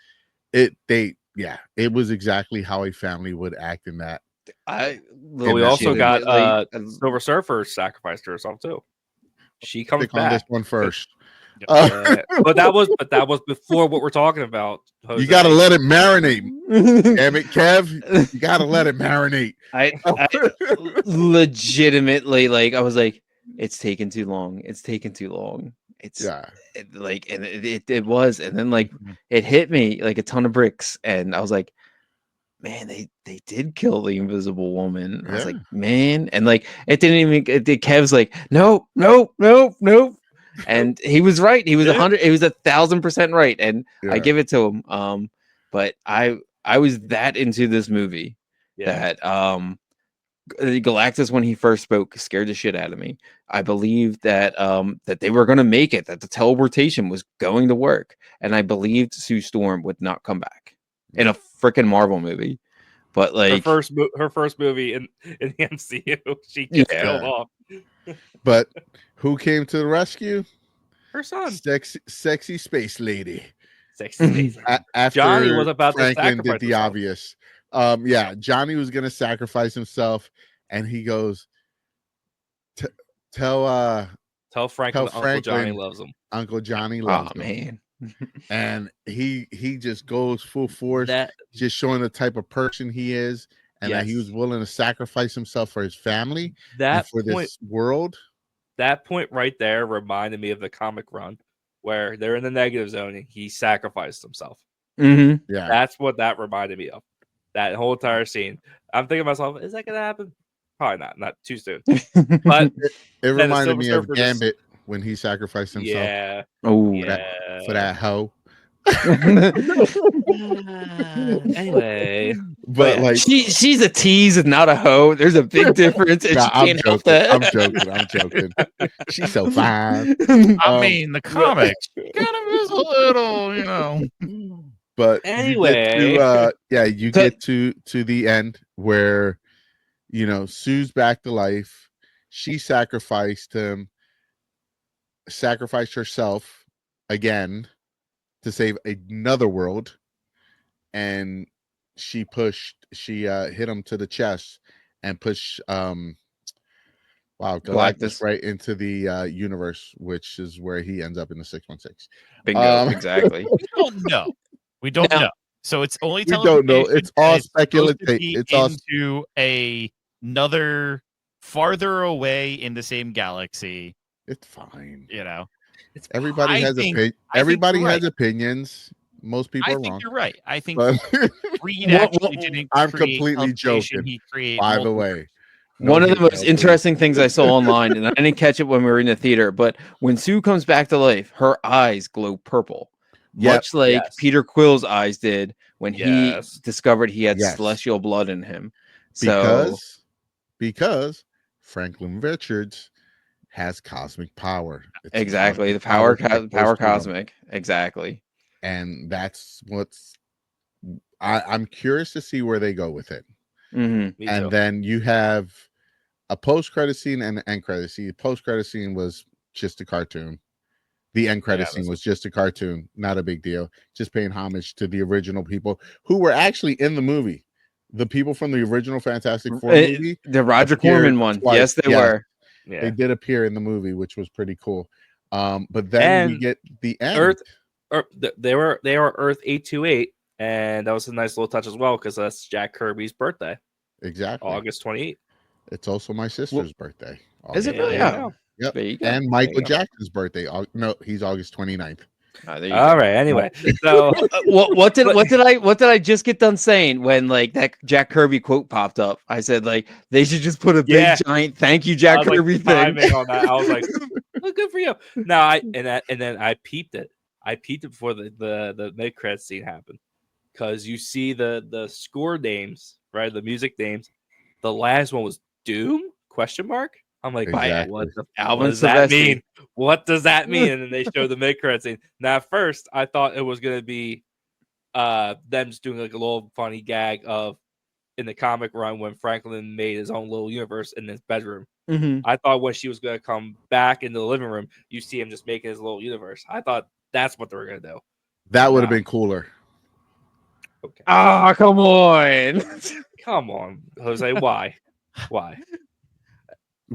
it was exactly how a family would act in that. But we also got Silver Surfer sacrificed herself too. She comes on back this one first. But that was before what we're talking about. Jose. You got to let it marinate. Damn it, Kev. You got to let it marinate. I legitimately, like, I was like, it's taken too long. It's taken too long. It's like, and it was, and then like it hit me like a ton of bricks, and I was like, man, they did kill the Invisible Woman. I was like, man, and like it didn't even. Kev's like, nope, and he was right. He was 100. He was 1,000% right, and I give it to him. But I was that into this movie that Galactus, when he first spoke, scared the shit out of me. I believed that that they were going to make it, that the teleportation was going to work, and I believed Sue Storm would not come back in a freaking Marvel movie. But like her first movie in the MCU, she gets killed off. But who came to the rescue? Her son, sexy space lady. Sexy space. After Johnny was about Franklin to did the himself. obvious. Johnny was gonna sacrifice himself, and he goes, tell Franklin Uncle Johnny loves him. Uncle Johnny loves him. Man. And he just goes full force, just showing the type of person he is, and that he was willing to sacrifice himself for his family and for this world. That point right there reminded me of the comic run where they're in the negative zone and he sacrificed himself. Mm-hmm. Yeah, that's what that reminded me of. That whole entire scene. I'm thinking to myself, is that gonna happen? Probably not too soon. But it reminded me of Gambit when he sacrificed himself. Yeah. Oh, for that hoe. Anyway, but like she's a tease and not a hoe. There's a big difference. And she can't help that. I'm joking. She's so fine. I mean, the comics kind of is a little, But anyway, you get to the end where Sue's back to life. She sacrificed herself again to save another world, and she hit him to the chest and pushed Galactus right into the universe, which is where he ends up in the 616. Bingo, exactly. We don't know. So it's only we don't know. It's all speculative. It's all into another farther away in the same galaxy. It's fine. Everybody has opinions. Most people are wrong. You're right. I think Reed actually didn't. I'm completely joking. By the way, one of the most interesting things I saw online, and I didn't catch it when we were in the theater, but when Sue comes back to life, her eyes glow purple, much like Peter Quill's eyes did when he discovered he had celestial blood in him. Because Franklin Richards has cosmic power. Exactly, the power cosmic. Exactly. And that's what's I'm curious to see where they go with it. Mm-hmm. And then you have a post-credit scene and an end credit scene. The post-credit scene was just a cartoon. The end credit scene was just a cartoon, not a big deal. Just paying homage to the original people who were actually in the movie. The people from the original Fantastic Four movie. The Roger Corman one. Twice. Yes, they were. Yeah. They did appear in the movie, which was pretty cool. But then we get the end. They were Earth 828, and that was a nice little touch as well because that's Jack Kirby's birthday. Exactly. August 28th. It's also my sister's birthday. Is it really? Yeah. Yep. And Michael Jackson's birthday. No, he's August 29th. All right. Anyway, so what did I just get done saying when like that Jack Kirby quote popped up? I said like they should just put a big giant thank you Jack Kirby thing. On that. I was like, well, good for you. No, and then I peeped it. I peeped it before the mid credit scene happened because you see the score names, right? The music names. The last one was Doom ? I'm like, what does that mean? What does that mean? And then they show the mid credit scene. Now, at first, I thought it was gonna be them just doing like a little funny gag of in the comic run when Franklin made his own little universe in his bedroom. Mm-hmm. I thought when she was gonna come back into the living room, you see him just making his little universe. I thought that's what they were gonna do. That would have been cooler. Okay. Ah, come on. Come on, Jose. Why?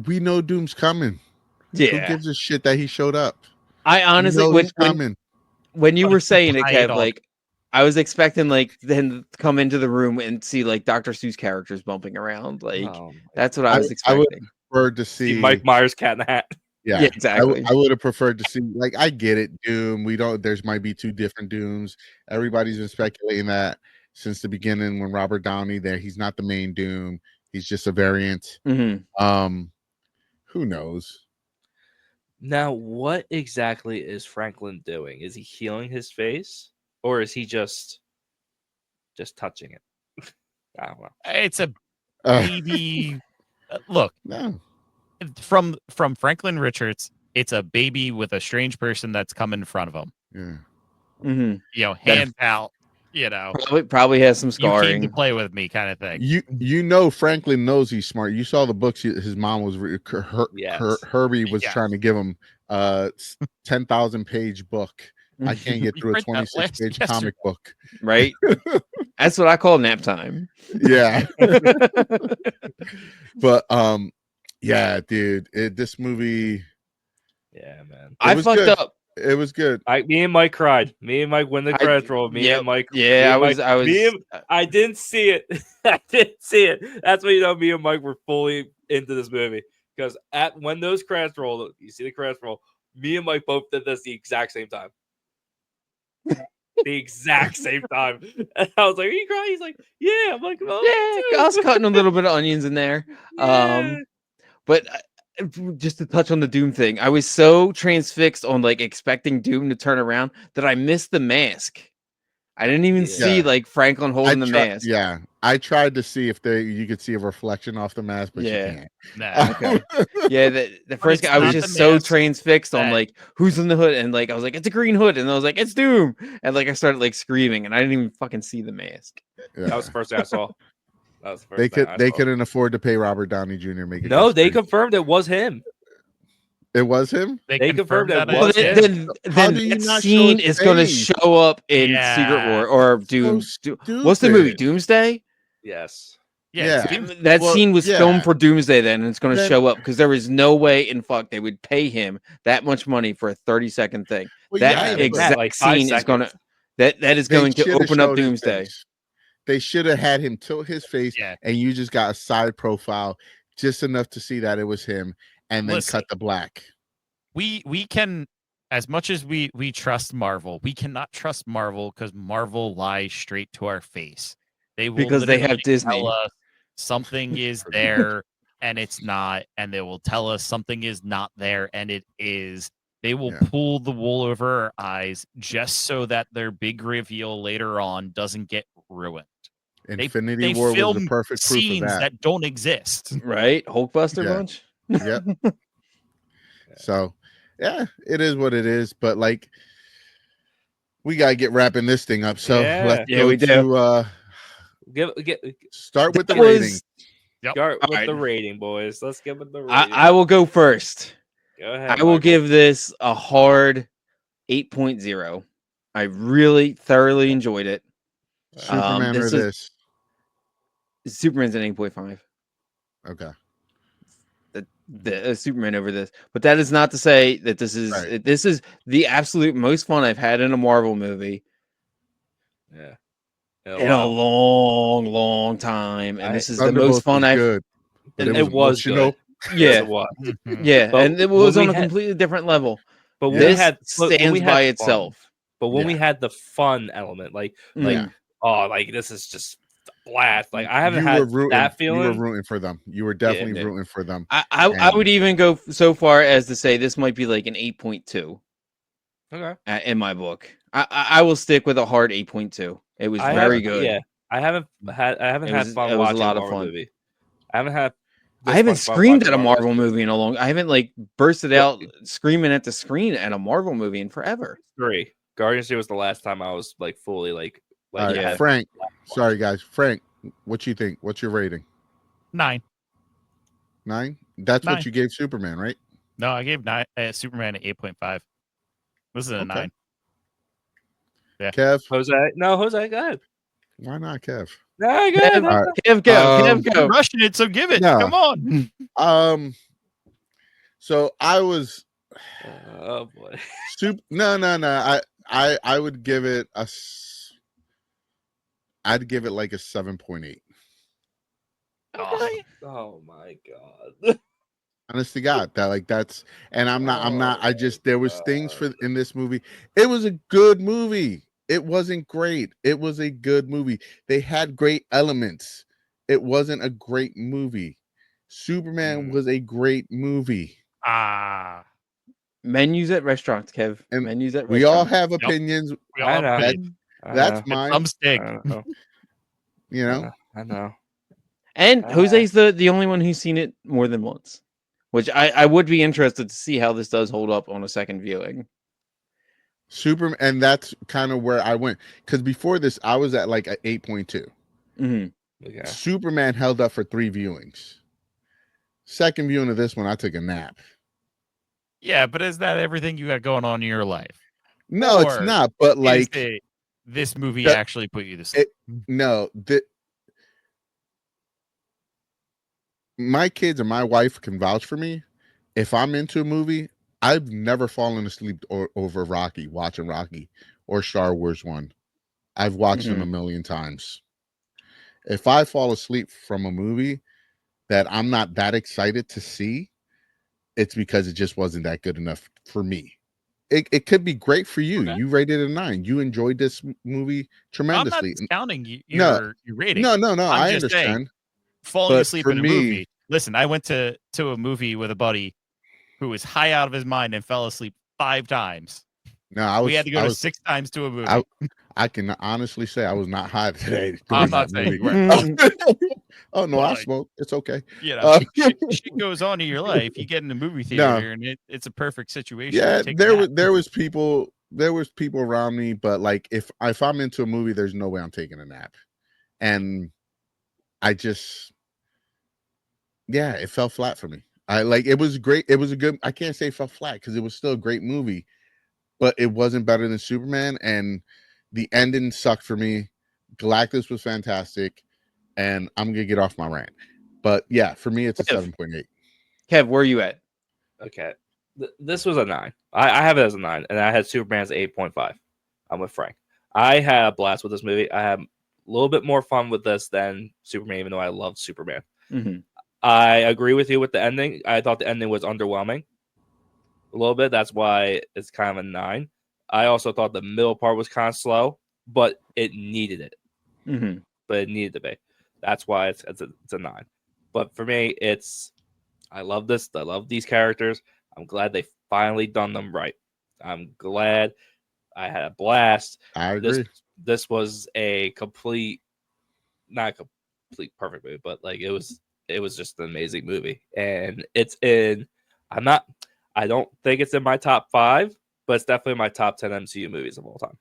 We know Doom's coming. Yeah. Who gives a shit that he showed up? I honestly, he's coming. when you were saying it, tie it Kev, all like I was expecting like then to come into the room and see like Dr. Seuss characters bumping around. Like Oh my that's what I was I would expecting. prefer to See see Mike Myers, Cat in the Hat. Yeah, Yeah, exactly. I would have preferred to see, like, I get it, Doom. We don't. There's might be two different Dooms. Everybody's been speculating that since the beginning when Robert Downey there. He's not the main Doom. He's just a variant. Mhm. Who knows? Now, what exactly is Franklin doing? Is he healing his face, or is he just touching it? I don't know. It's a Uh, baby. Look, no. from Franklin Richards, it's a baby with a strange person that's come in front of him. Yeah. Mhm. You know, hand pal. You know, Probably has some you came to scarring. play with me, kind of thing. You know Franklin knows he's smart. You saw the books his mom was Yes. Herbie was Yes. trying to give him 10,000 page book. I can't get We through a read that 26 last page yesterday. comic book. Right? That's what I call nap time. Yeah. But yeah, dude, this movie Yeah, man. I was fucked good. up. It was good. Me and Mike cried. Me and Mike when the credits rolled. Me Yep. and Mike. Yeah, me I and was. Mike- I was. me and- I didn't see it. I didn't see it. That's when you know me and Mike were fully into this movie because when those credits rolled, you see the credits roll. Me and Mike both did this the exact same time. The exact same time. And I was like, "Are you crying?" He's like, "Yeah." I'm like, "Oh, Yeah, I was cutting a little bit of onions in there. Yeah. But just to touch on the Doom thing, I was so transfixed on like expecting Doom to turn around that I missed the mask. I didn't even see Yeah. like Franklin holding the mask. Yeah, I tried to see if you could see a reflection off the mask, but Yeah. you can't. Nah. Okay. Yeah, the first it's guy I was not just the so mask transfixed on that- like who's in the hood, and like I was like it's a green hood, and I was like it's Doom, and like I started like screaming, and I didn't even fucking see the mask. That was the first thing I saw. That was the first They thing I they saw. couldn't afford to pay Robert Downey Jr. Make a No, guest they appearance. confirmed it was him. It was him. They confirmed that Well, was then, him. How then do you that not show scene his is going to face? show up in Secret Yeah. War or So Doom. What's the movie? stupid. Doomsday. Yes. Yeah. Yeah. Doom- That Well, scene was yeah. filmed for Doomsday then, and it's going to Then- show up because there is no way in fuck they would pay him that much money for a 30-second thing. Well, That yeah, but exact like 5 scene is going to seconds. that is they going to shoulda open up showed his Doomsday. face. They should have had him tilt his face, Yeah. and you just got a side profile, just enough to see that it was him, and then Listen. cut the black. we can, as much as we trust Marvel, we cannot trust Marvel because Marvel lies straight to our face. They will Because they have literally Disney. tell us something is there and it's not, and they will tell us something is not there and it is. They will Yeah. pull the wool over our eyes just so that their big reveal later on doesn't get ruined. Infinity They War was film the perfect proof of scenes that. don't exist. Right? Hulkbuster Yeah. bunch. Yep. So, yeah, it is what it is. But like, we gotta get wrapping this thing up. So Yeah. let's Yeah, go we do. to start with the That was- rating. start with Alright. the rating, boys. Let's give it the rating. I will go first. Go ahead. I will Michael. give this a hard 8.0. I really thoroughly enjoyed it. Superman this or is- this? Superman's an 8.5. Okay. The Superman over this, but that is not to say that this is Right. this is the absolute most fun I've had in a Marvel movie Yeah. in a long time, and this is the most Thunderbolts fun was I've. good, but It it was emotional. good. Yes, Yeah, it was. yeah, But and it was when on we a had- completely different level. But when This we had stands when we had by fun, itself. But when we Yeah. had the fun element, like Mm. oh, like this is just blast. Like I haven't You had were rooting, that You were feeling. rooting for them. You were definitely Yeah. rooting for them. I And- would even go so far as to say this might be like an 8.2 Okay. in my book. I will stick with a hard 8.2. It was very good. Yeah, I haven't It had was- fun it was a watching lot a of Marvel fun. movie. I haven't had. I haven't this much fun screamed watching at a Marvel movie. movie in a long. I haven't like bursted out screaming at the screen at a Marvel movie in forever. 3. Guardians 3 was the last time I was like fully like All right, yeah. Frank. Sorry, guys. Frank, what you think? What's your rating? 9. 9? That's 9. what you gave Superman, right? No, I gave Superman an 8.5. This is a Okay. 9. Kev? Jose. No, Jose, go ahead. Why not Kev? No, go ahead. Kev, All right. Kev, go. Um, Kev, go. Rushing it, so give it. No. Come on. So I was Oh boy. No. I would give it I'd give it like a 7.8. Oh my god. Honest to God, that's, and I'm not. I just there was things God. in this movie. It was a good movie. It wasn't great. It was a good movie. They had great elements. It wasn't a great movie. Superman was a great movie. Menus at restaurants, Kev. And Menus at we all restaurants. have opinions. We all I have know. opinions. That's know. mine. Some stick. I know. You know. I know. And Jose's the only one who's seen it more than once, which I would be interested to see how this does hold up on a second viewing. Superman, and that's kind of where I went, because before this I was at like a 8.2. Okay. Superman held up for 3 viewings. Second viewing of this one, I took a nap. Yeah, but is that everything you got going on in your life? No, it's Or not. But like this movie that- actually put you to sleep. My kids and my wife can vouch for me. If I'm into a movie, I've never fallen asleep over watching Rocky or Star Wars 1. I've watched them a million times. If I fall asleep from a movie that I'm not that excited to see, it's because it just wasn't that good enough for me. It could be great for you. Okay. You rated a 9. You enjoyed this movie tremendously. I'm not discounting No. your rating. No, I'm I just saying, understand. falling But asleep for in a me- movie. Listen, I went to a movie with a buddy who was high out of his mind and fell asleep 5 times. No, we had to go 6 times to a movie. I can honestly say I was not high today. I'm not saying you weren't. Oh no, But, I like, smoke. It's okay. You know, shit goes on in your life. You get in the movie theater, and it's a perfect situation. Yeah, to take a nap. there was people around me, but like if I'm into a movie, there's no way I'm taking a nap. And I just, yeah, it fell flat for me. It was great. It was a good, I can't say it fell flat because it was still a great movie, but it wasn't better than Superman. And the ending sucked for me. Galactus was fantastic, and I'm gonna get off my rant. But yeah, for me, it's a 7.8. Kev, where are you at? Okay. This was a 9. I have it as a 9, and I had Superman's 8.5. I'm with Frank. I had a blast with this movie. I had a little bit more fun with this than Superman, even though I loved Superman. I agree with you with the ending. I thought the ending was underwhelming a little bit. That's why it's kind of a 9. I also thought the middle part was kind of slow, but it needed it. But it needed to be. That's why it's a 9. But for me, I love this. I love these characters. I'm glad they finally done them right. I'm glad. I had a blast. I agree. This was a not a complete perfect movie, but like it was just an amazing movie. And I don't think it's in my top 5, but it's definitely my top 10 MCU movies of all time.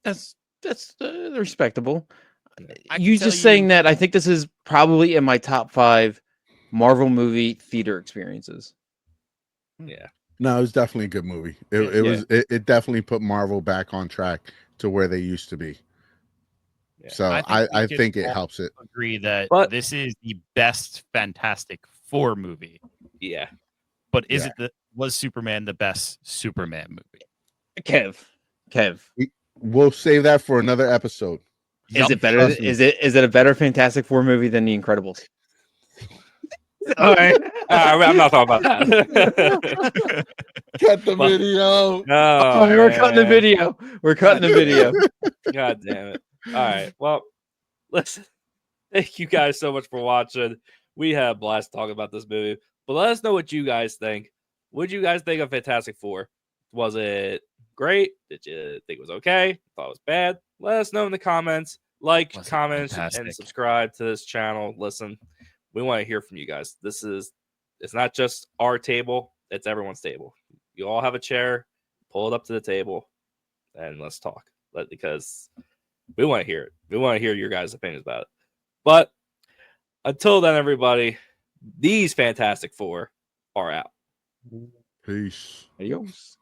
That's respectable. I You can just tell saying you- that, I think this is probably in my top 5 Marvel movie theater experiences. Yeah. No, it was definitely a good movie. It definitely put Marvel back on track to where they used to be. Yeah. So I think it helps it. Agree that But- this is the best Fantastic Four movie. Yeah. But was Superman the best Superman movie? Kev, We'll save that for another episode. is it better? Trust me. Is it a better Fantastic Four movie than The Incredibles? All right. I'm not talking about that. Cut the But- video. No, We're cutting the man. video. We're cutting the video. God damn it. All right. Well, listen. Thank you guys so much for watching. We had a blast talking about this movie. But let us know what you guys think. What did you guys think of Fantastic Four? Was it great? Did you think it was okay? Thought it was bad? Let us know in the comments. Like, Was it comment, and fantastic? subscribe to this channel. Listen, we want to hear from you guys. It's not just our table, it's everyone's table. You all have a chair, pull it up to the table, and let's talk. Because we want to hear it. We want to hear your guys' opinions about it. But until then, everybody, these Fantastic Four are out. Peace. Adios.